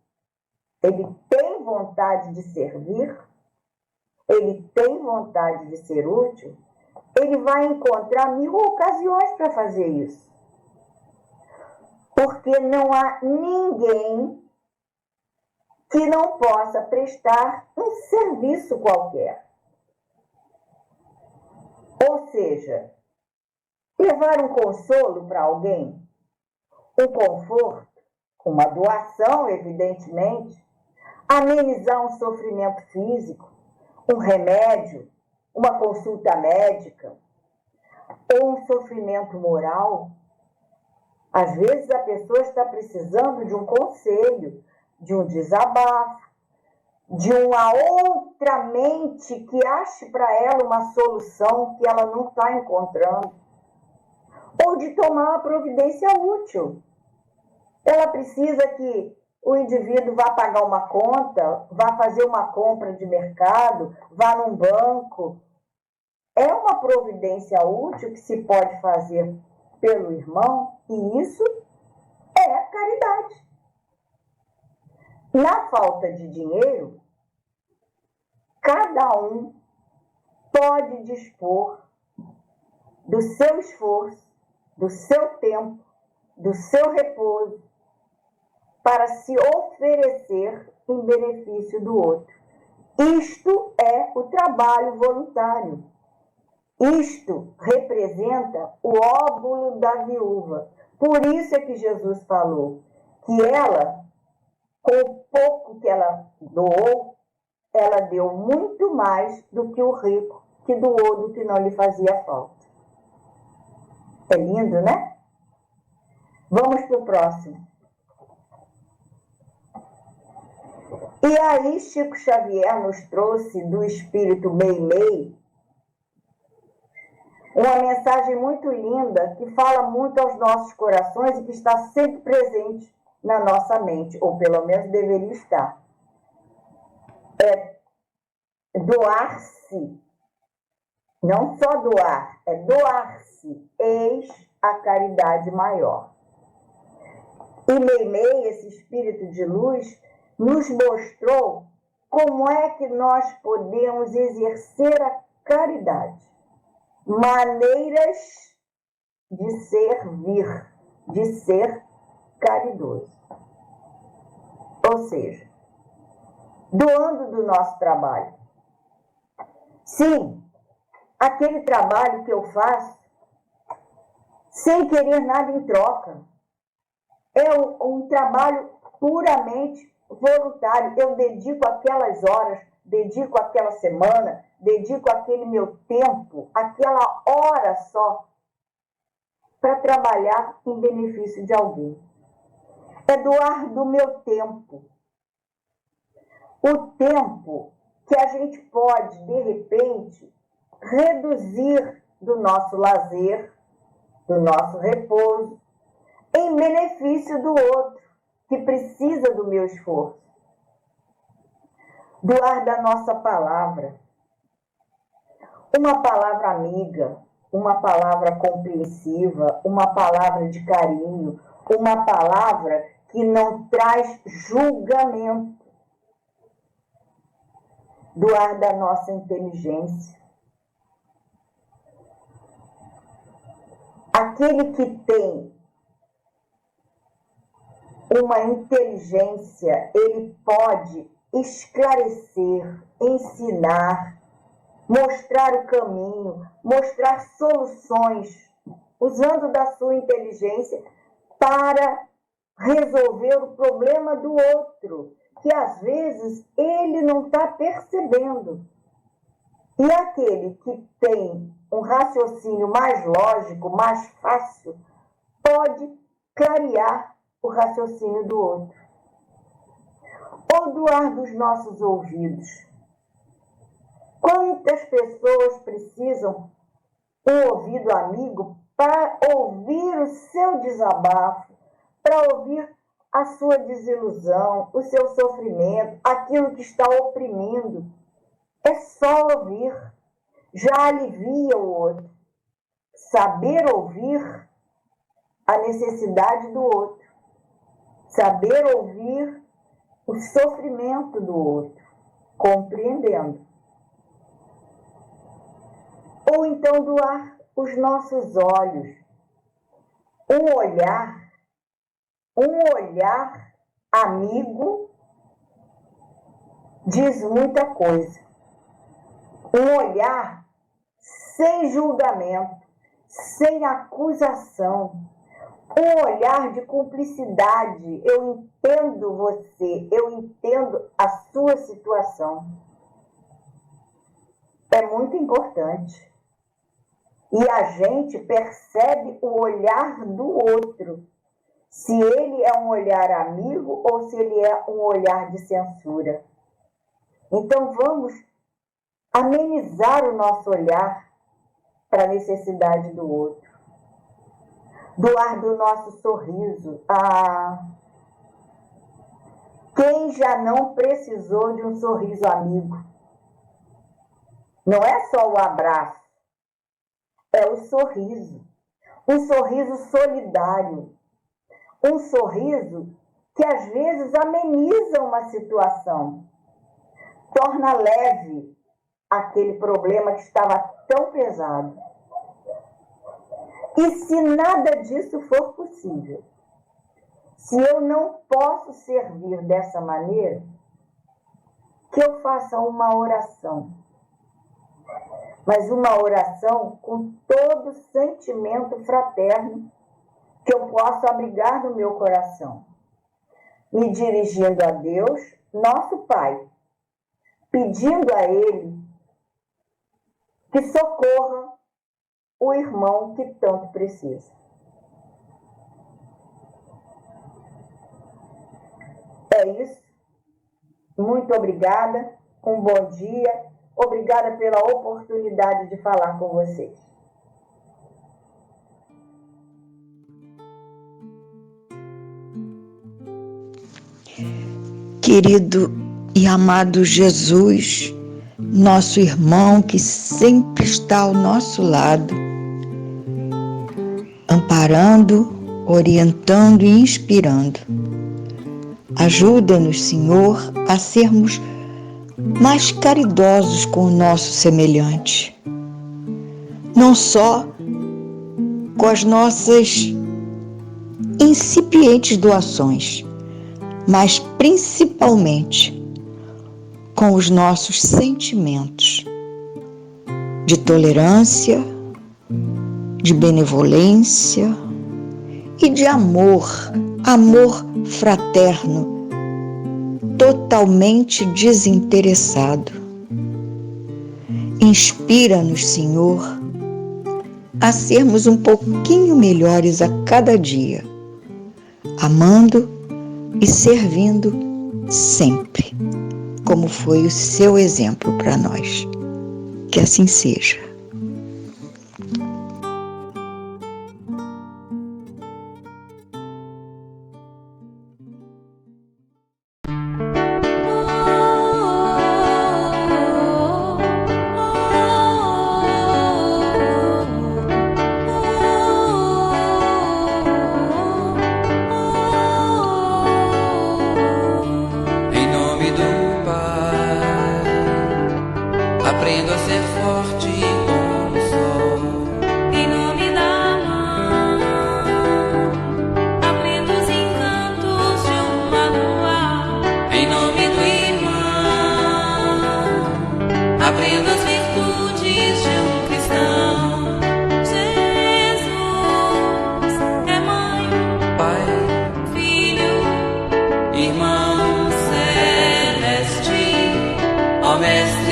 ele tem vontade de servir, ele tem vontade de ser útil, ele vai encontrar 1000 ocasiões para fazer isso. Porque não há ninguém que não possa prestar um serviço qualquer. Ou seja, levar um consolo para alguém, um conforto, uma doação, evidentemente, amenizar um sofrimento físico, um remédio, uma consulta médica, ou um sofrimento moral, Às vezes a pessoa está precisando de um conselho, de um desabafo, de uma outra mente que ache para ela uma solução que ela não está encontrando, ou de tomar uma providência útil. Ela precisa que o indivíduo vá pagar uma conta, vá fazer uma compra de mercado, vá num banco. É uma providência útil que se pode fazer pelo irmão, e isso é caridade. Na falta de dinheiro, cada um pode dispor do seu esforço, do seu tempo, do seu repouso, para se oferecer em benefício do outro. Isto é o trabalho voluntário. Isto representa o óbolo da viúva. Por isso é que Jesus falou que ela, com o pouco que ela doou, ela deu muito mais do que o rico que doou do que não lhe fazia falta. É lindo, né? Vamos para o próximo. E aí Chico Xavier nos trouxe do Espírito Meimei uma mensagem muito linda que fala muito aos nossos corações e que está sempre presente na nossa mente, ou pelo menos deveria estar. É doar-se, não só doar, é doar-se, eis a caridade maior. E Meimei, esse espírito de luz, nos mostrou como é que nós podemos exercer a caridade. Maneiras de servir, de ser caridoso. Ou seja, doando do nosso trabalho. Sim, aquele trabalho que eu faço sem querer nada em troca. É um trabalho puramente voluntário. Eu dedico aquelas horas, dedico aquela semana, dedico aquele meu tempo, aquela hora só, para trabalhar em benefício de alguém. É doar do meu tempo. O tempo que a gente pode, de repente, reduzir do nosso lazer, do nosso repouso, em benefício do outro, que precisa do meu esforço. Doar da nossa palavra. Uma palavra amiga, uma palavra compreensiva, uma palavra de carinho, uma palavra que não traz julgamento. Doar da nossa inteligência. Aquele que tem uma inteligência, ele pode esclarecer, ensinar, mostrar o caminho, mostrar soluções, usando da sua inteligência para resolver o problema do outro, que às vezes ele não está percebendo. E aquele que tem um raciocínio mais lógico, mais fácil, pode clarear o raciocínio do outro. Ou doar dos nossos ouvidos. Quantas pessoas precisam um ouvido amigo para ouvir o seu desabafo, para ouvir a sua desilusão, o seu sofrimento, aquilo que está oprimindo. É só ouvir, já alivia o outro. Saber ouvir a necessidade do outro. Saber ouvir o sofrimento do outro, compreendendo. Ou então doar os nossos olhos. Um olhar amigo diz muita coisa. Um olhar sem julgamento, sem acusação. Um olhar de cumplicidade. Eu entendo você, eu entendo a sua situação. É muito importante. E a gente percebe o olhar do outro. se ele é um olhar amigo ou se ele é um olhar de censura. Então vamos amenizar o nosso olhar para a necessidade do outro. Doar do nosso sorriso. Quem já não precisou de um sorriso amigo? Não é só o abraço, é o sorriso. Um sorriso solidário. Um sorriso que às vezes ameniza uma situação. Torna leve aquele problema que estava tão pesado. E se nada disso for possível, se eu não posso servir dessa maneira, que eu faça uma oração. Mas uma oração com todo o sentimento fraterno que eu posso abrigar no meu coração, me dirigindo a Deus, nosso Pai, pedindo a Ele que socorra o irmão que tanto precisa. É isso. Muito obrigada. Um bom dia. Obrigada pela oportunidade de falar com vocês. Querido e amado Jesus, nosso irmão que sempre está ao nosso lado, amparando, orientando e inspirando. Ajuda-nos, Senhor, a sermos mais caridosos com o nosso semelhante. Não só com as nossas incipientes doações, mas principalmente com os nossos sentimentos de tolerância, de benevolência e de amor fraterno, totalmente desinteressado. Inspira-nos, Senhor, a sermos um pouquinho melhores a cada dia, amando e servindo sempre, como foi o seu exemplo para nós. Que assim seja. Aprendo a ser forte como o sol. Em nome da mãe, aprendo os encantos de um manual. Em nome do irmão, aprendo as virtudes de um cristão. Jesus é mãe, Pai, filho, irmão celeste, ó Mestre.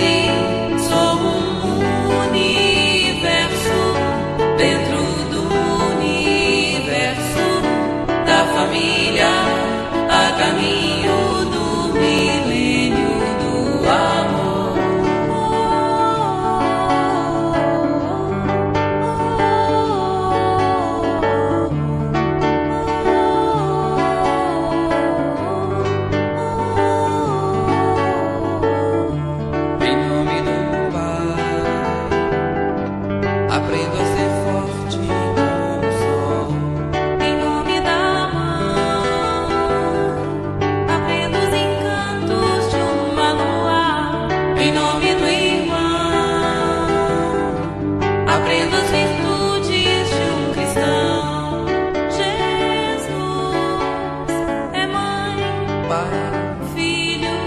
Caminho do milênio do amor. Em nome do Pai, aprendo a ser forte como o sol. em nome da mãe, aprendo os encantos de um manual. Em nome do irmão, aprendo as virtudes de um cristão. Jesus é mãe, Pai, filho,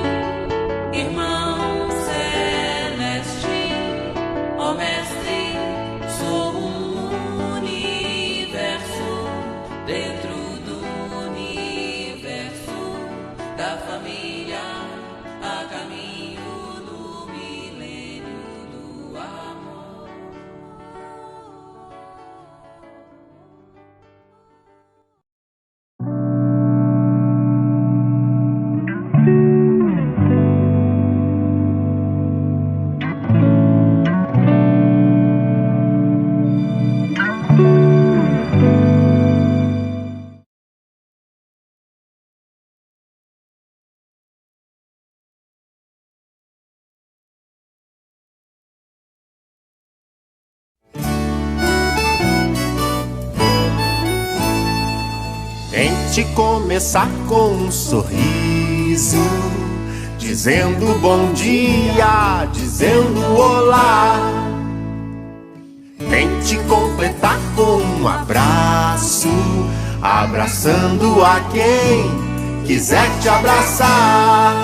irmão celeste, ó Mestre, sou um universo dentro do universo da família a caminho do milênio. Tente começar com um sorriso, dizendo bom dia, dizendo olá. Tente completar com um abraço, abraçando a quem quiser te abraçar.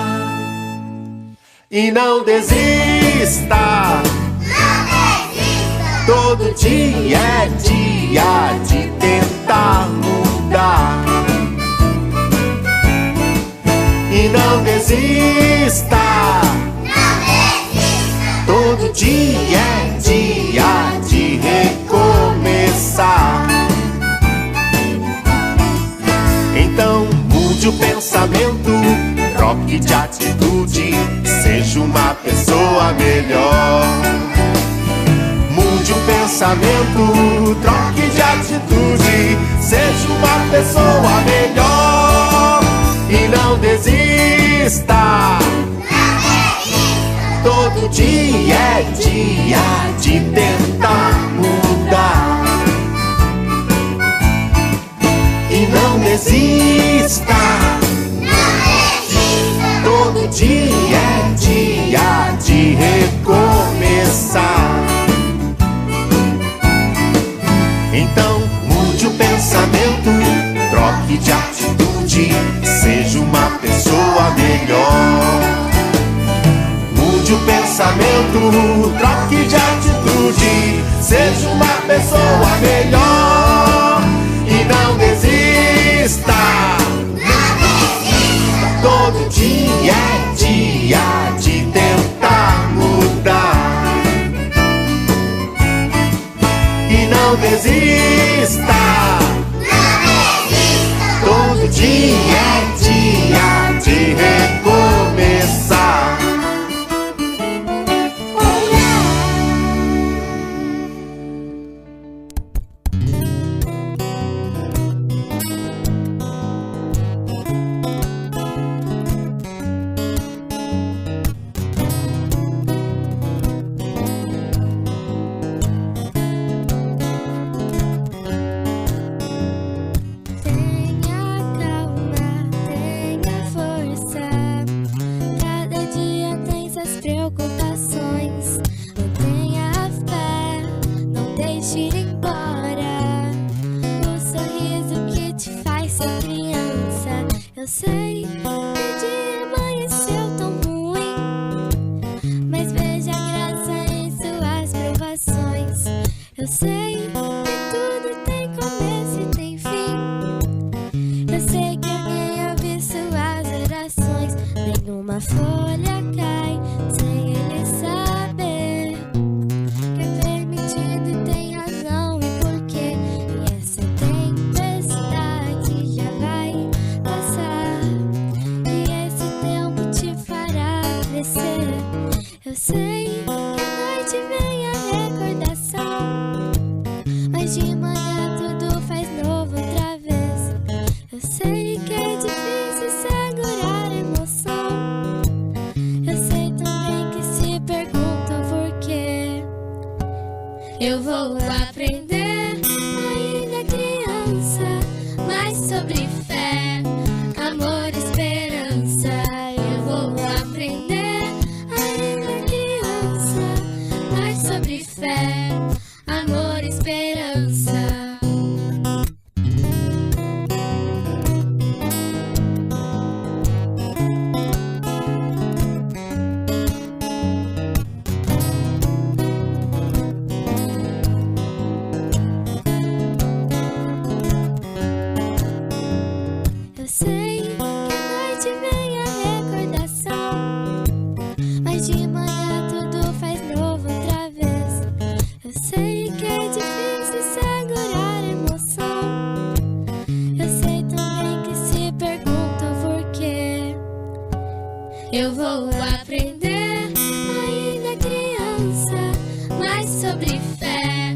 E não desista, todo dia é dia de tentar mudar. E não desista, todo dia é dia de recomeçar. Então mude o pensamento, troque de atitude, seja uma pessoa melhor. Mude o pensamento, troque de atitude, seja uma pessoa melhor. E não desista, todo dia é dia de tentar mudar. E não desista, todo dia é dia de recomeçar. Então mude o pensamento, troque de atitude, seja uma pessoa melhor. Mude o pensamento, troque de atitude, seja uma pessoa melhor. E não desista, todo dia é dia de tentar mudar. E não desista, todo dia é dia de recomeçar. Eu sei que o dia amanheceu tão ruim, mas veja a graça em suas provações. Eu sei que tudo tem começo e tem fim. Eu sei que alguém ouve suas orações. Nenhuma folha cai sem ele saber que é permitido e tem razão e porquê. E essa tempestade já vai passar, e esse tempo te fará crescer. Eu sei que à noite vem a recordação, mas de manhã tudo faz novo outra vez. Eu sei que é difícil segurar a emoção. Eu sei também que se perguntam por quê. Eu vou aprender ainda criança mais sobre fé, amor, esperança. Eu vou aprender ainda criança mais sobre fé, amor, esperança. Eu sei que à noite vem a recordação, mas de manhã tudo faz novo outra vez. Eu sei que é difícil segurar a emoção. Eu sei também que se perguntam por quê. Eu vou aprender ainda criança mais sobre fé,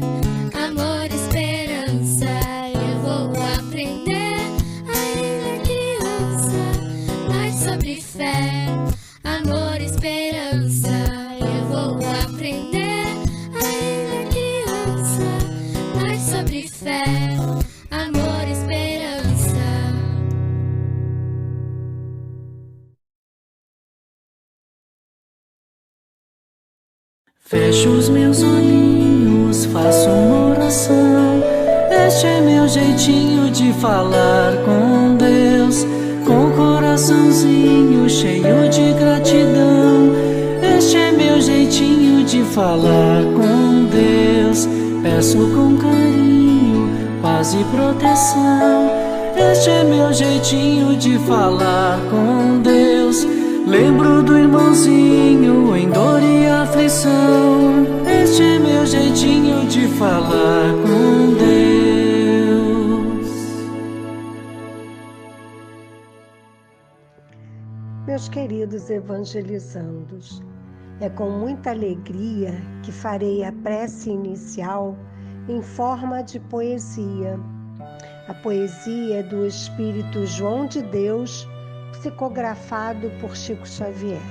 amor, esperança. Eu vou aprender ainda criança mais sobre fé, amor, esperança. Fecho os meus olhinhos, faço uma oração. Este é meu jeitinho de falar com Deus, com o coraçãozinho cheio de gratidão. Este é meu jeitinho de falar com Deus. Peço com carinho, paz e proteção. Este é meu jeitinho de falar com Deus. Lembro do irmãozinho em dor e aflição. Este é meu jeitinho de falar com Deus. Meus queridos evangelizandos, é com muita alegria que farei a prece inicial em forma de poesia. A poesia é do Espírito João de Deus, psicografado por Chico Xavier.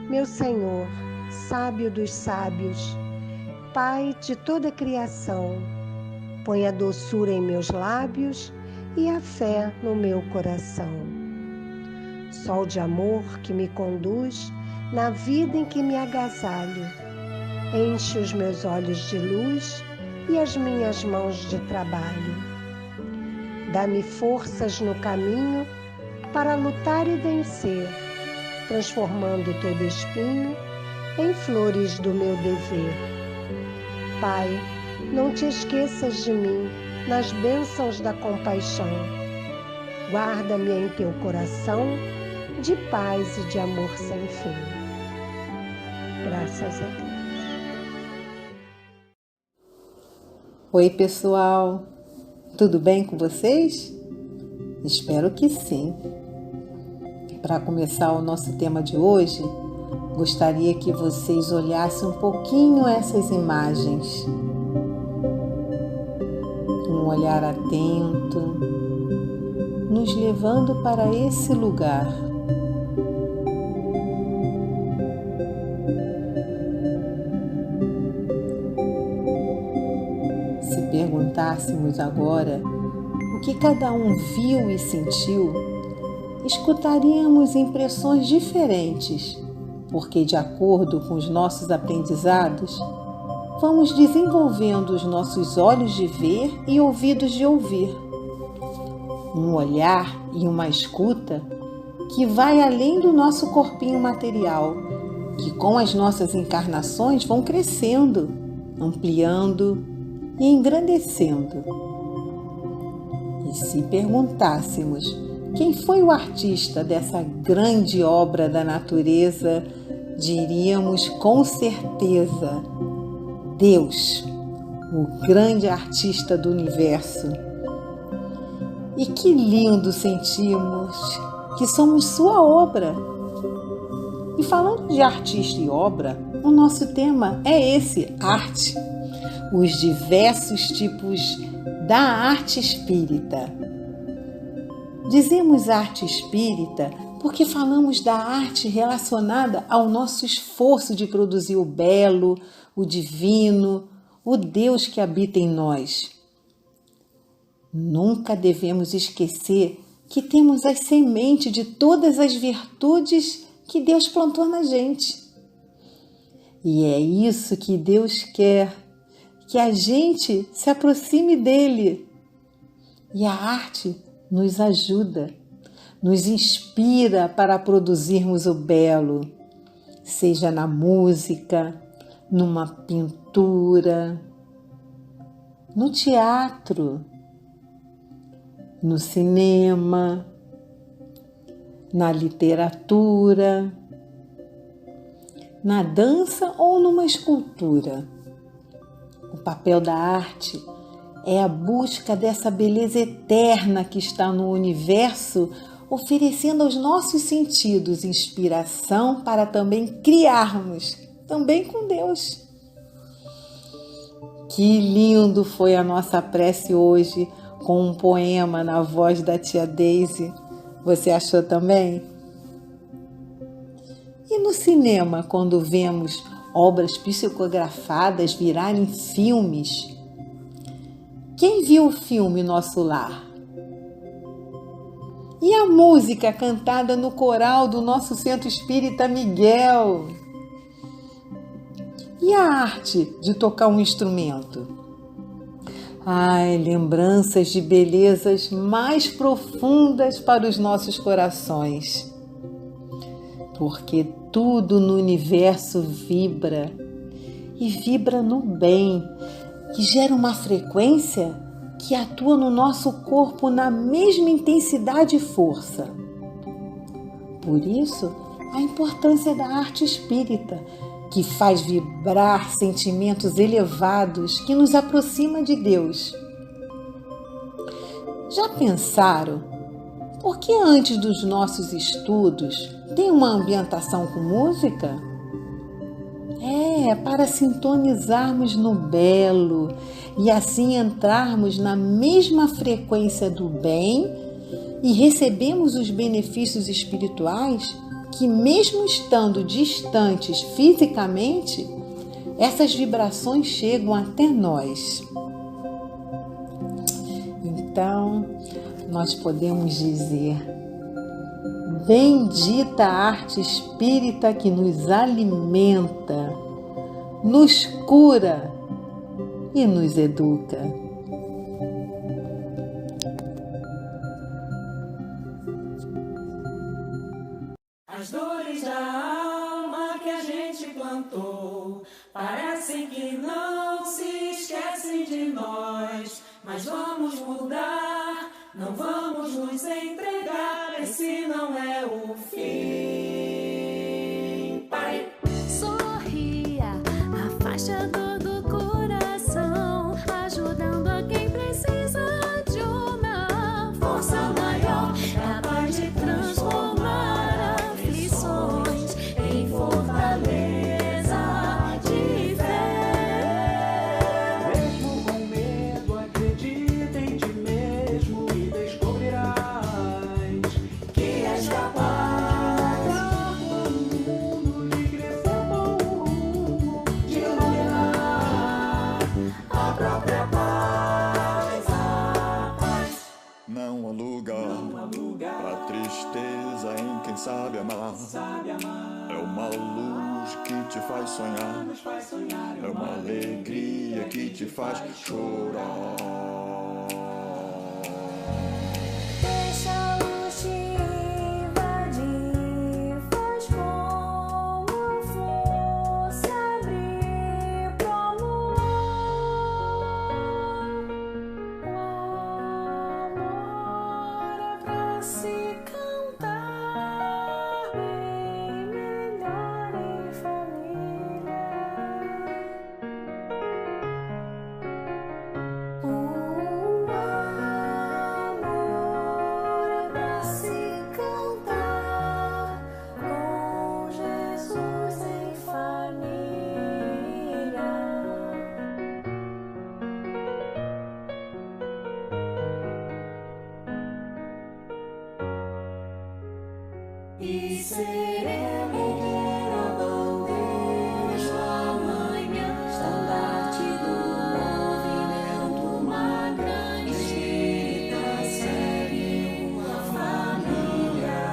Meu Senhor, sábio dos sábios, Pai de toda a criação, põe a doçura em meus lábios e a fé no meu coração. Sol de amor que me conduz na vida em que me agasalho, enche os meus olhos de luz e as minhas mãos de trabalho. Dá-me forças no caminho para lutar e vencer, transformando todo espinho em flores do meu dever. Pai, não te esqueças de mim nas bênçãos da compaixão. Guarda-me em teu coração de paz e de amor sem fim. Graças a Deus. Oi, pessoal. Tudo bem com vocês? Espero que sim. Para começar o nosso tema de hoje, gostaria que vocês olhassem um pouquinho essas imagens. Um olhar atento, nos levando para esse lugar. Se perguntássemos agora o que cada um viu e sentiu, escutaríamos impressões diferentes, porque, de acordo com os nossos aprendizados, vamos desenvolvendo os nossos olhos de ver e ouvidos de ouvir. Um olhar e uma escuta que vai além do nosso corpinho material, que com as nossas encarnações vão crescendo, ampliando e engrandecendo. E se perguntássemos quem foi o artista dessa grande obra da natureza, diríamos com certeza: Deus, o grande artista do universo. E que lindo sentimos que somos sua obra. E falando de artista e obra, o nosso tema é esse: arte. Os diversos tipos da arte espírita. Dizemos arte espírita porque falamos da arte relacionada ao nosso esforço de produzir o belo, o divino, o Deus que habita em nós. Nunca devemos esquecer que temos as sementes de todas as virtudes que Deus plantou na gente. E é isso que Deus quer, que a gente se aproxime dele. E a arte nos ajuda, nos inspira para produzirmos o belo, seja na música, numa pintura, no teatro, no cinema, na literatura, na dança ou numa escultura. O papel da arte é a busca dessa beleza eterna que está no universo, oferecendo aos nossos sentidos inspiração para também criarmos, também com Deus. Que lindo foi a nossa prece hoje, com um poema na voz da tia Daisy. Você achou também? E no cinema, quando vemos obras psicografadas virarem filmes? Quem viu o filme Nosso Lar? E a música cantada no coral do nosso Centro Espírita Miguel? E a arte de tocar um instrumento? Ai, lembranças de belezas mais profundas para os nossos corações. Porque tudo no universo vibra, e vibra no bem, que gera uma frequência que atua no nosso corpo na mesma intensidade e força. Por isso, a importância da arte espírita, que faz vibrar sentimentos elevados que nos aproxima de Deus. Já pensaram por que antes dos nossos estudos tem uma ambientação com música? Para sintonizarmos no belo e assim entrarmos na mesma frequência do bem e recebemos os benefícios espirituais que, mesmo estando distantes fisicamente, essas vibrações chegam até nós. Então, nós podemos dizer: bendita a arte espírita que nos alimenta, nos cura e nos educa. As dores da alma que a gente plantou parecem que não se esquecem de nós, mas vamos mudar, não vamos nos entregar, esse não é o fim. Pai. Sorria, afasta a dor do coração, ajudando a quem precisa de uma força maior, capaz de transformar aflições em fortaleza de fé. Mesmo com medo, acredita em ti mesmo e descobrirás que és capaz do mundo de crescer bom rumo, de iluminar a própria paz. A paz. Não há lugar pra tristeza em quem sabe amar. É uma luz que te faz sonhar. É uma alegria que te faz chorar. Deixa a luz te invadir, faz como fosse abrir pro amor. O amor é pra se cantar bem melhor em família. O amor é pra se cantar com Jesus em família. E seremos a bandeja amanhã, estandarte do movimento, uma grande escrita segue uma família.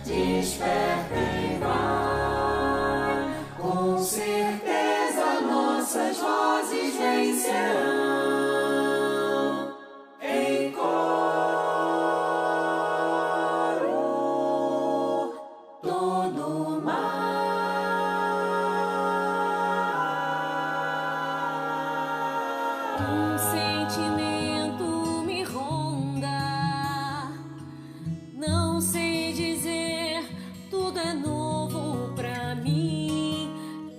Desperta e vai, com certeza nossas vozes vencerão. Em coro, todo mar. Um sentimento me ronda, não sei dizer, tudo é novo pra mim.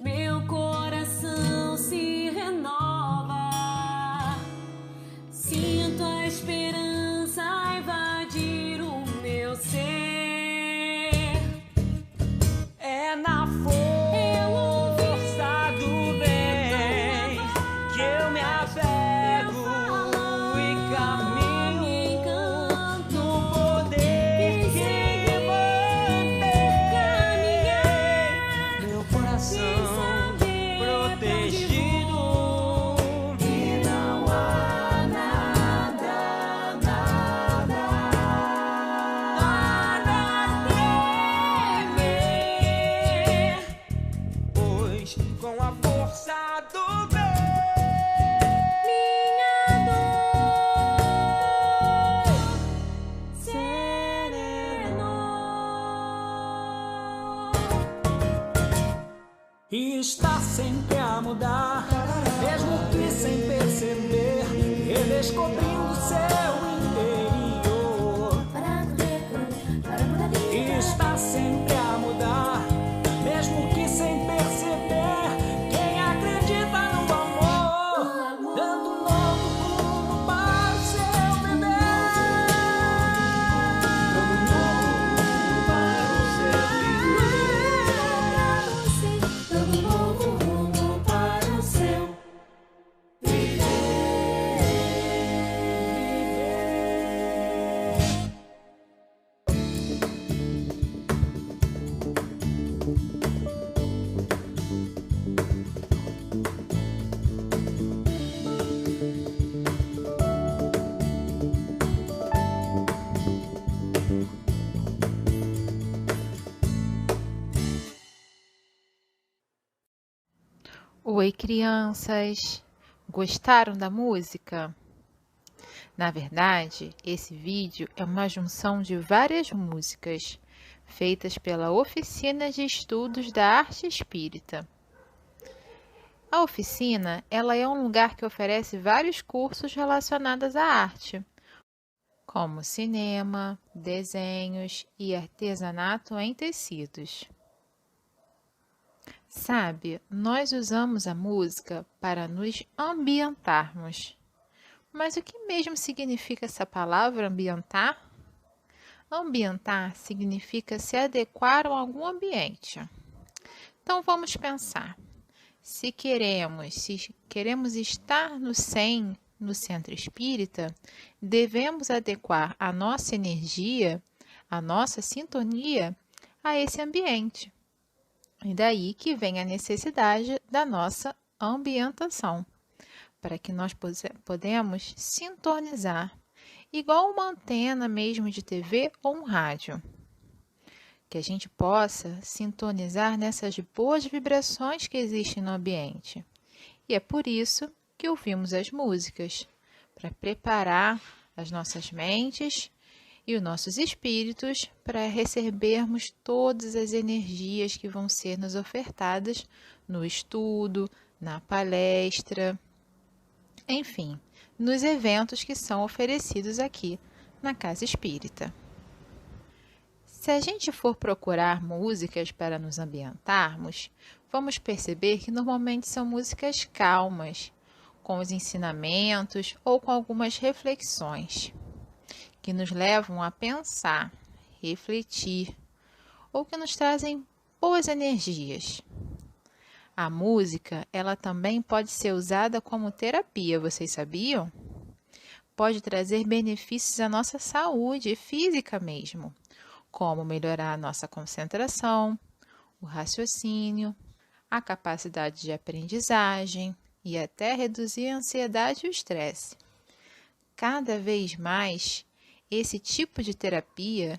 Meu coração se renova, sinto a esperança invadir o meu ser. É na força do bem que eu me apego e caminho no poder que mantém meu coração protegido. E não há nada temer. e está sempre a mudar, mesmo que sem perceber, redescobrindo seu interior. E está sempre a mudar, mesmo que sem perceber, quem acredita no amor, dando um novo rumo para o seu bebê. Dando um novo rumo para o seu viver. Dando um novo rumo para o seu viver. Oi, crianças! Gostaram da música? Na verdade, esse vídeo é uma junção de várias músicas feitas pela Oficina de Estudos da Arte Espírita. A oficina, ela é um lugar que oferece vários cursos relacionados à arte, como cinema, desenhos e artesanato em tecidos. Sabe, nós usamos a música para nos ambientarmos. Mas o que mesmo significa essa palavra ambientar? Ambientar significa se adequar a algum ambiente. Então vamos pensar. Se queremos estar no centro espírita, devemos adequar a nossa energia, a nossa sintonia a esse ambiente. E daí que vem a necessidade da nossa ambientação, para que nós podemos sintonizar, igual uma antena mesmo de TV ou um rádio, que a gente possa sintonizar nessas boas vibrações que existem no ambiente. E é por isso que ouvimos as músicas, para preparar as nossas mentes e os nossos espíritos para recebermos todas as energias que vão ser nos ofertadas no estudo, na palestra, enfim, nos eventos que são oferecidos aqui na Casa Espírita. Se a gente for procurar músicas para nos ambientarmos, vamos perceber que normalmente são músicas calmas, com os ensinamentos ou com algumas reflexões, que nos levam a pensar, refletir, ou que nos trazem boas energias. A música, ela também pode ser usada como terapia, vocês sabiam? Pode trazer benefícios à nossa saúde física mesmo, como melhorar a nossa concentração, o raciocínio, a capacidade de aprendizagem e até reduzir a ansiedade e o estresse. Cada vez mais, esse tipo de terapia,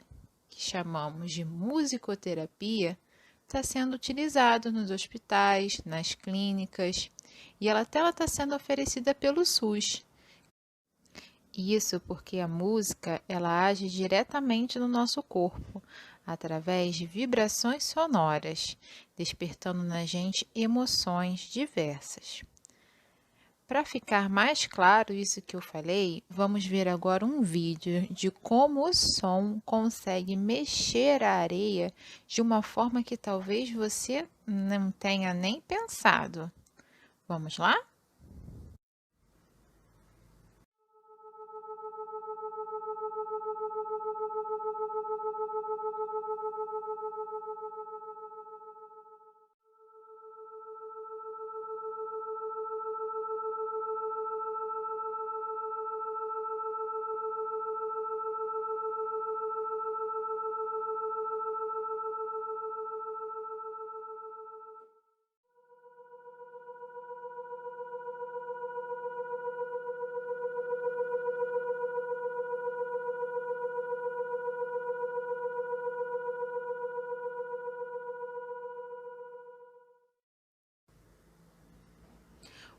que chamamos de musicoterapia, está sendo utilizado nos hospitais, nas clínicas, e ela até está sendo oferecida pelo SUS. Isso porque a música ela age diretamente no nosso corpo, através de vibrações sonoras, despertando na gente emoções diversas. Para ficar mais claro isso que eu falei, vamos ver agora um vídeo de como o som consegue mexer a areia de uma forma que talvez você não tenha nem pensado. Vamos lá?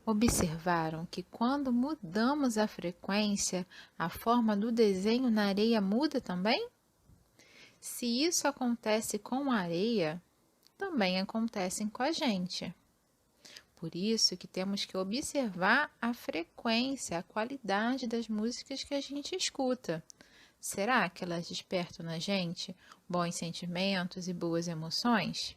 Observaram que quando mudamos a frequência, a forma do desenho na areia muda também? Se isso acontece com a areia, também acontecem com a gente. Por isso que temos que observar a frequência, a qualidade das músicas que a gente escuta. Será que elas despertam na gente bons sentimentos e boas emoções?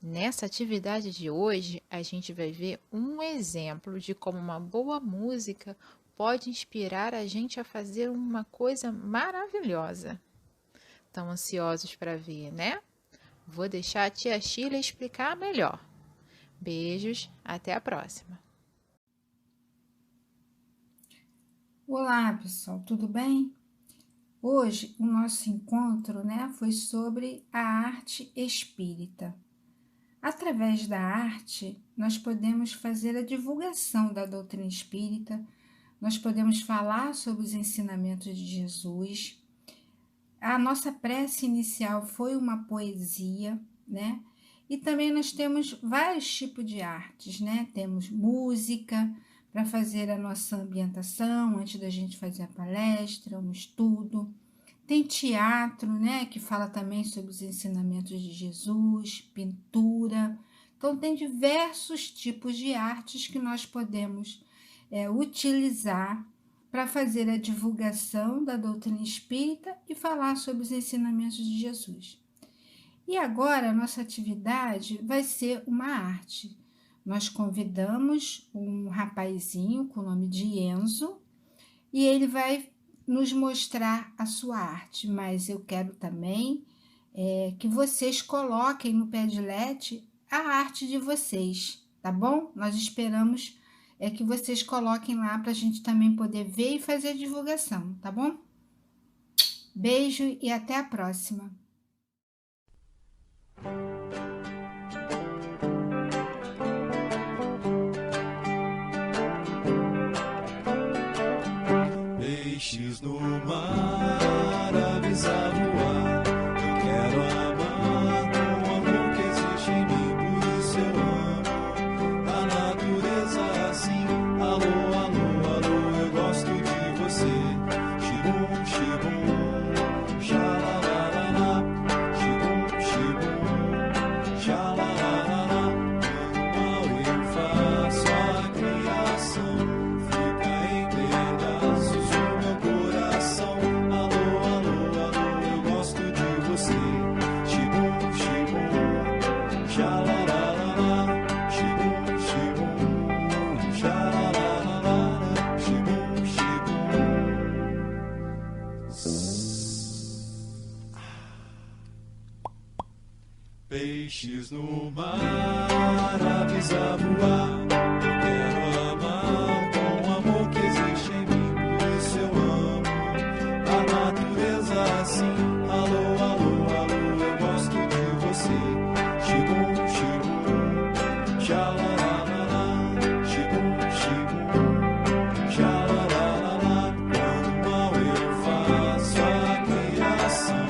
Nessa atividade de hoje, a gente vai ver um exemplo de como uma boa música pode inspirar a gente a fazer uma coisa maravilhosa. Estão ansiosos para ver, né? Vou deixar a tia Sheila explicar melhor. Beijos, até a próxima. Olá, pessoal, tudo bem? Hoje o nosso encontro, foi sobre a arte espírita. Através da arte, nós podemos fazer a divulgação da doutrina espírita, nós podemos falar sobre os ensinamentos de Jesus. A nossa prece inicial foi uma poesia, E também nós temos vários tipos de artes, Temos música para fazer a nossa ambientação antes da gente fazer a palestra, um estudo. Tem teatro, que fala também sobre os ensinamentos de Jesus, pintura. Então, tem diversos tipos de artes que nós podemos utilizar para fazer a divulgação da doutrina espírita e falar sobre os ensinamentos de Jesus. E agora a nossa atividade vai ser uma arte. Nós convidamos um rapazinho com o nome de Enzo e ele vai nos mostrar a sua arte, mas eu quero também que vocês coloquem no Padlet a arte de vocês, tá bom? Nós esperamos que vocês coloquem lá para a gente também poder ver e fazer a divulgação, tá bom? Beijo e até a próxima! Peixes no mar, aves a voar. Eu quero amar com o amor que existe em mim, por isso eu amo a natureza assim. Alô, alô, alô, eu gosto de você. Xibum, xibum, xalalalala. Xibum, xibum, xalalalala. Quando mal eu faço a criação, fica em pedaços o meu coração. Alô, alô, alô, eu gosto de você. Xibum, xibum, xalalalala. Xibum, xibum, xalalalala. Xibum, xibum. Peixes no mar, aves a voar. Eu quero amar com o amor que existe em mim, por isso eu amo a natureza assim. Alô, alô, alô, eu gosto de você. Xibum, xibum, xalalalala. Xibum, xibum, xalalalala. Quando mal eu faço a criação,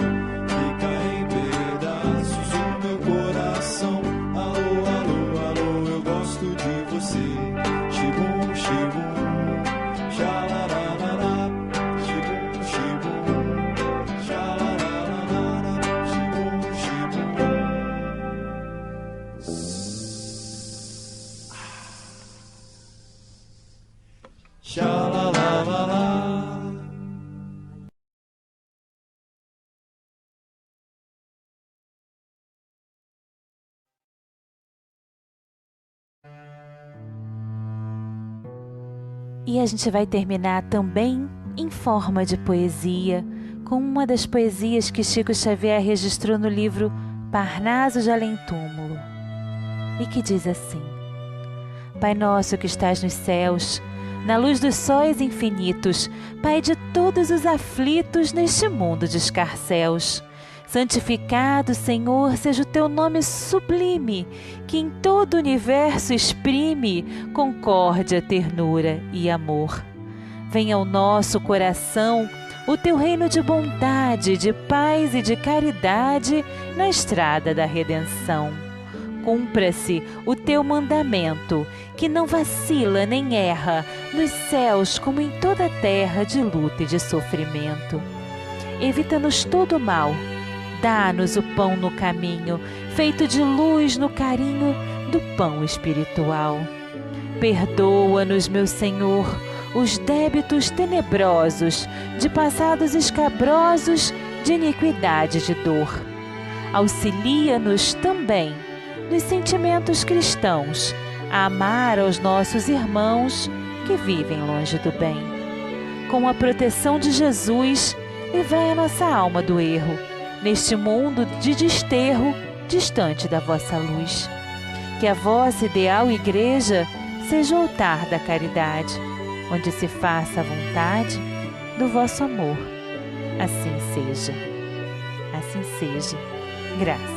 fica em pedaços o meu coração. Alô, alô, alô, eu gosto de você. Xibum, xibum, xalalalala. Xibum, xibum, xalalalala. Xibum, xibum. Xalalalala. E a gente vai terminar também em forma de poesia, com uma das poesias que Chico Xavier registrou no livro Parnaso de Além Túmulo, e que diz assim: Pai nosso que estás nos céus, na luz dos sóis infinitos, Pai de todos os aflitos neste mundo de escarcéus, santificado, Senhor, seja o teu nome sublime, que em todo o universo exprime concórdia, ternura e amor. Venha ao nosso coração o teu reino de bondade, de paz e de caridade na estrada da redenção. Cumpra-se o teu mandamento, que não vacila nem erra, nos céus como em toda a terra de luta e de sofrimento. Evita-nos todo o mal, dá-nos o pão no caminho, feito de luz no carinho do pão espiritual. Perdoa-nos, meu Senhor, os débitos tenebrosos de passados escabrosos de iniquidade e de dor. Auxilia-nos também nos sentimentos cristãos a amar aos nossos irmãos que vivem longe do bem. Com a proteção de Jesus, livrai a nossa alma do erro, neste mundo de desterro, distante da vossa luz. Que a vossa ideal igreja seja o altar da caridade, onde se faça a vontade do vosso amor. Assim seja. Assim seja. Graças.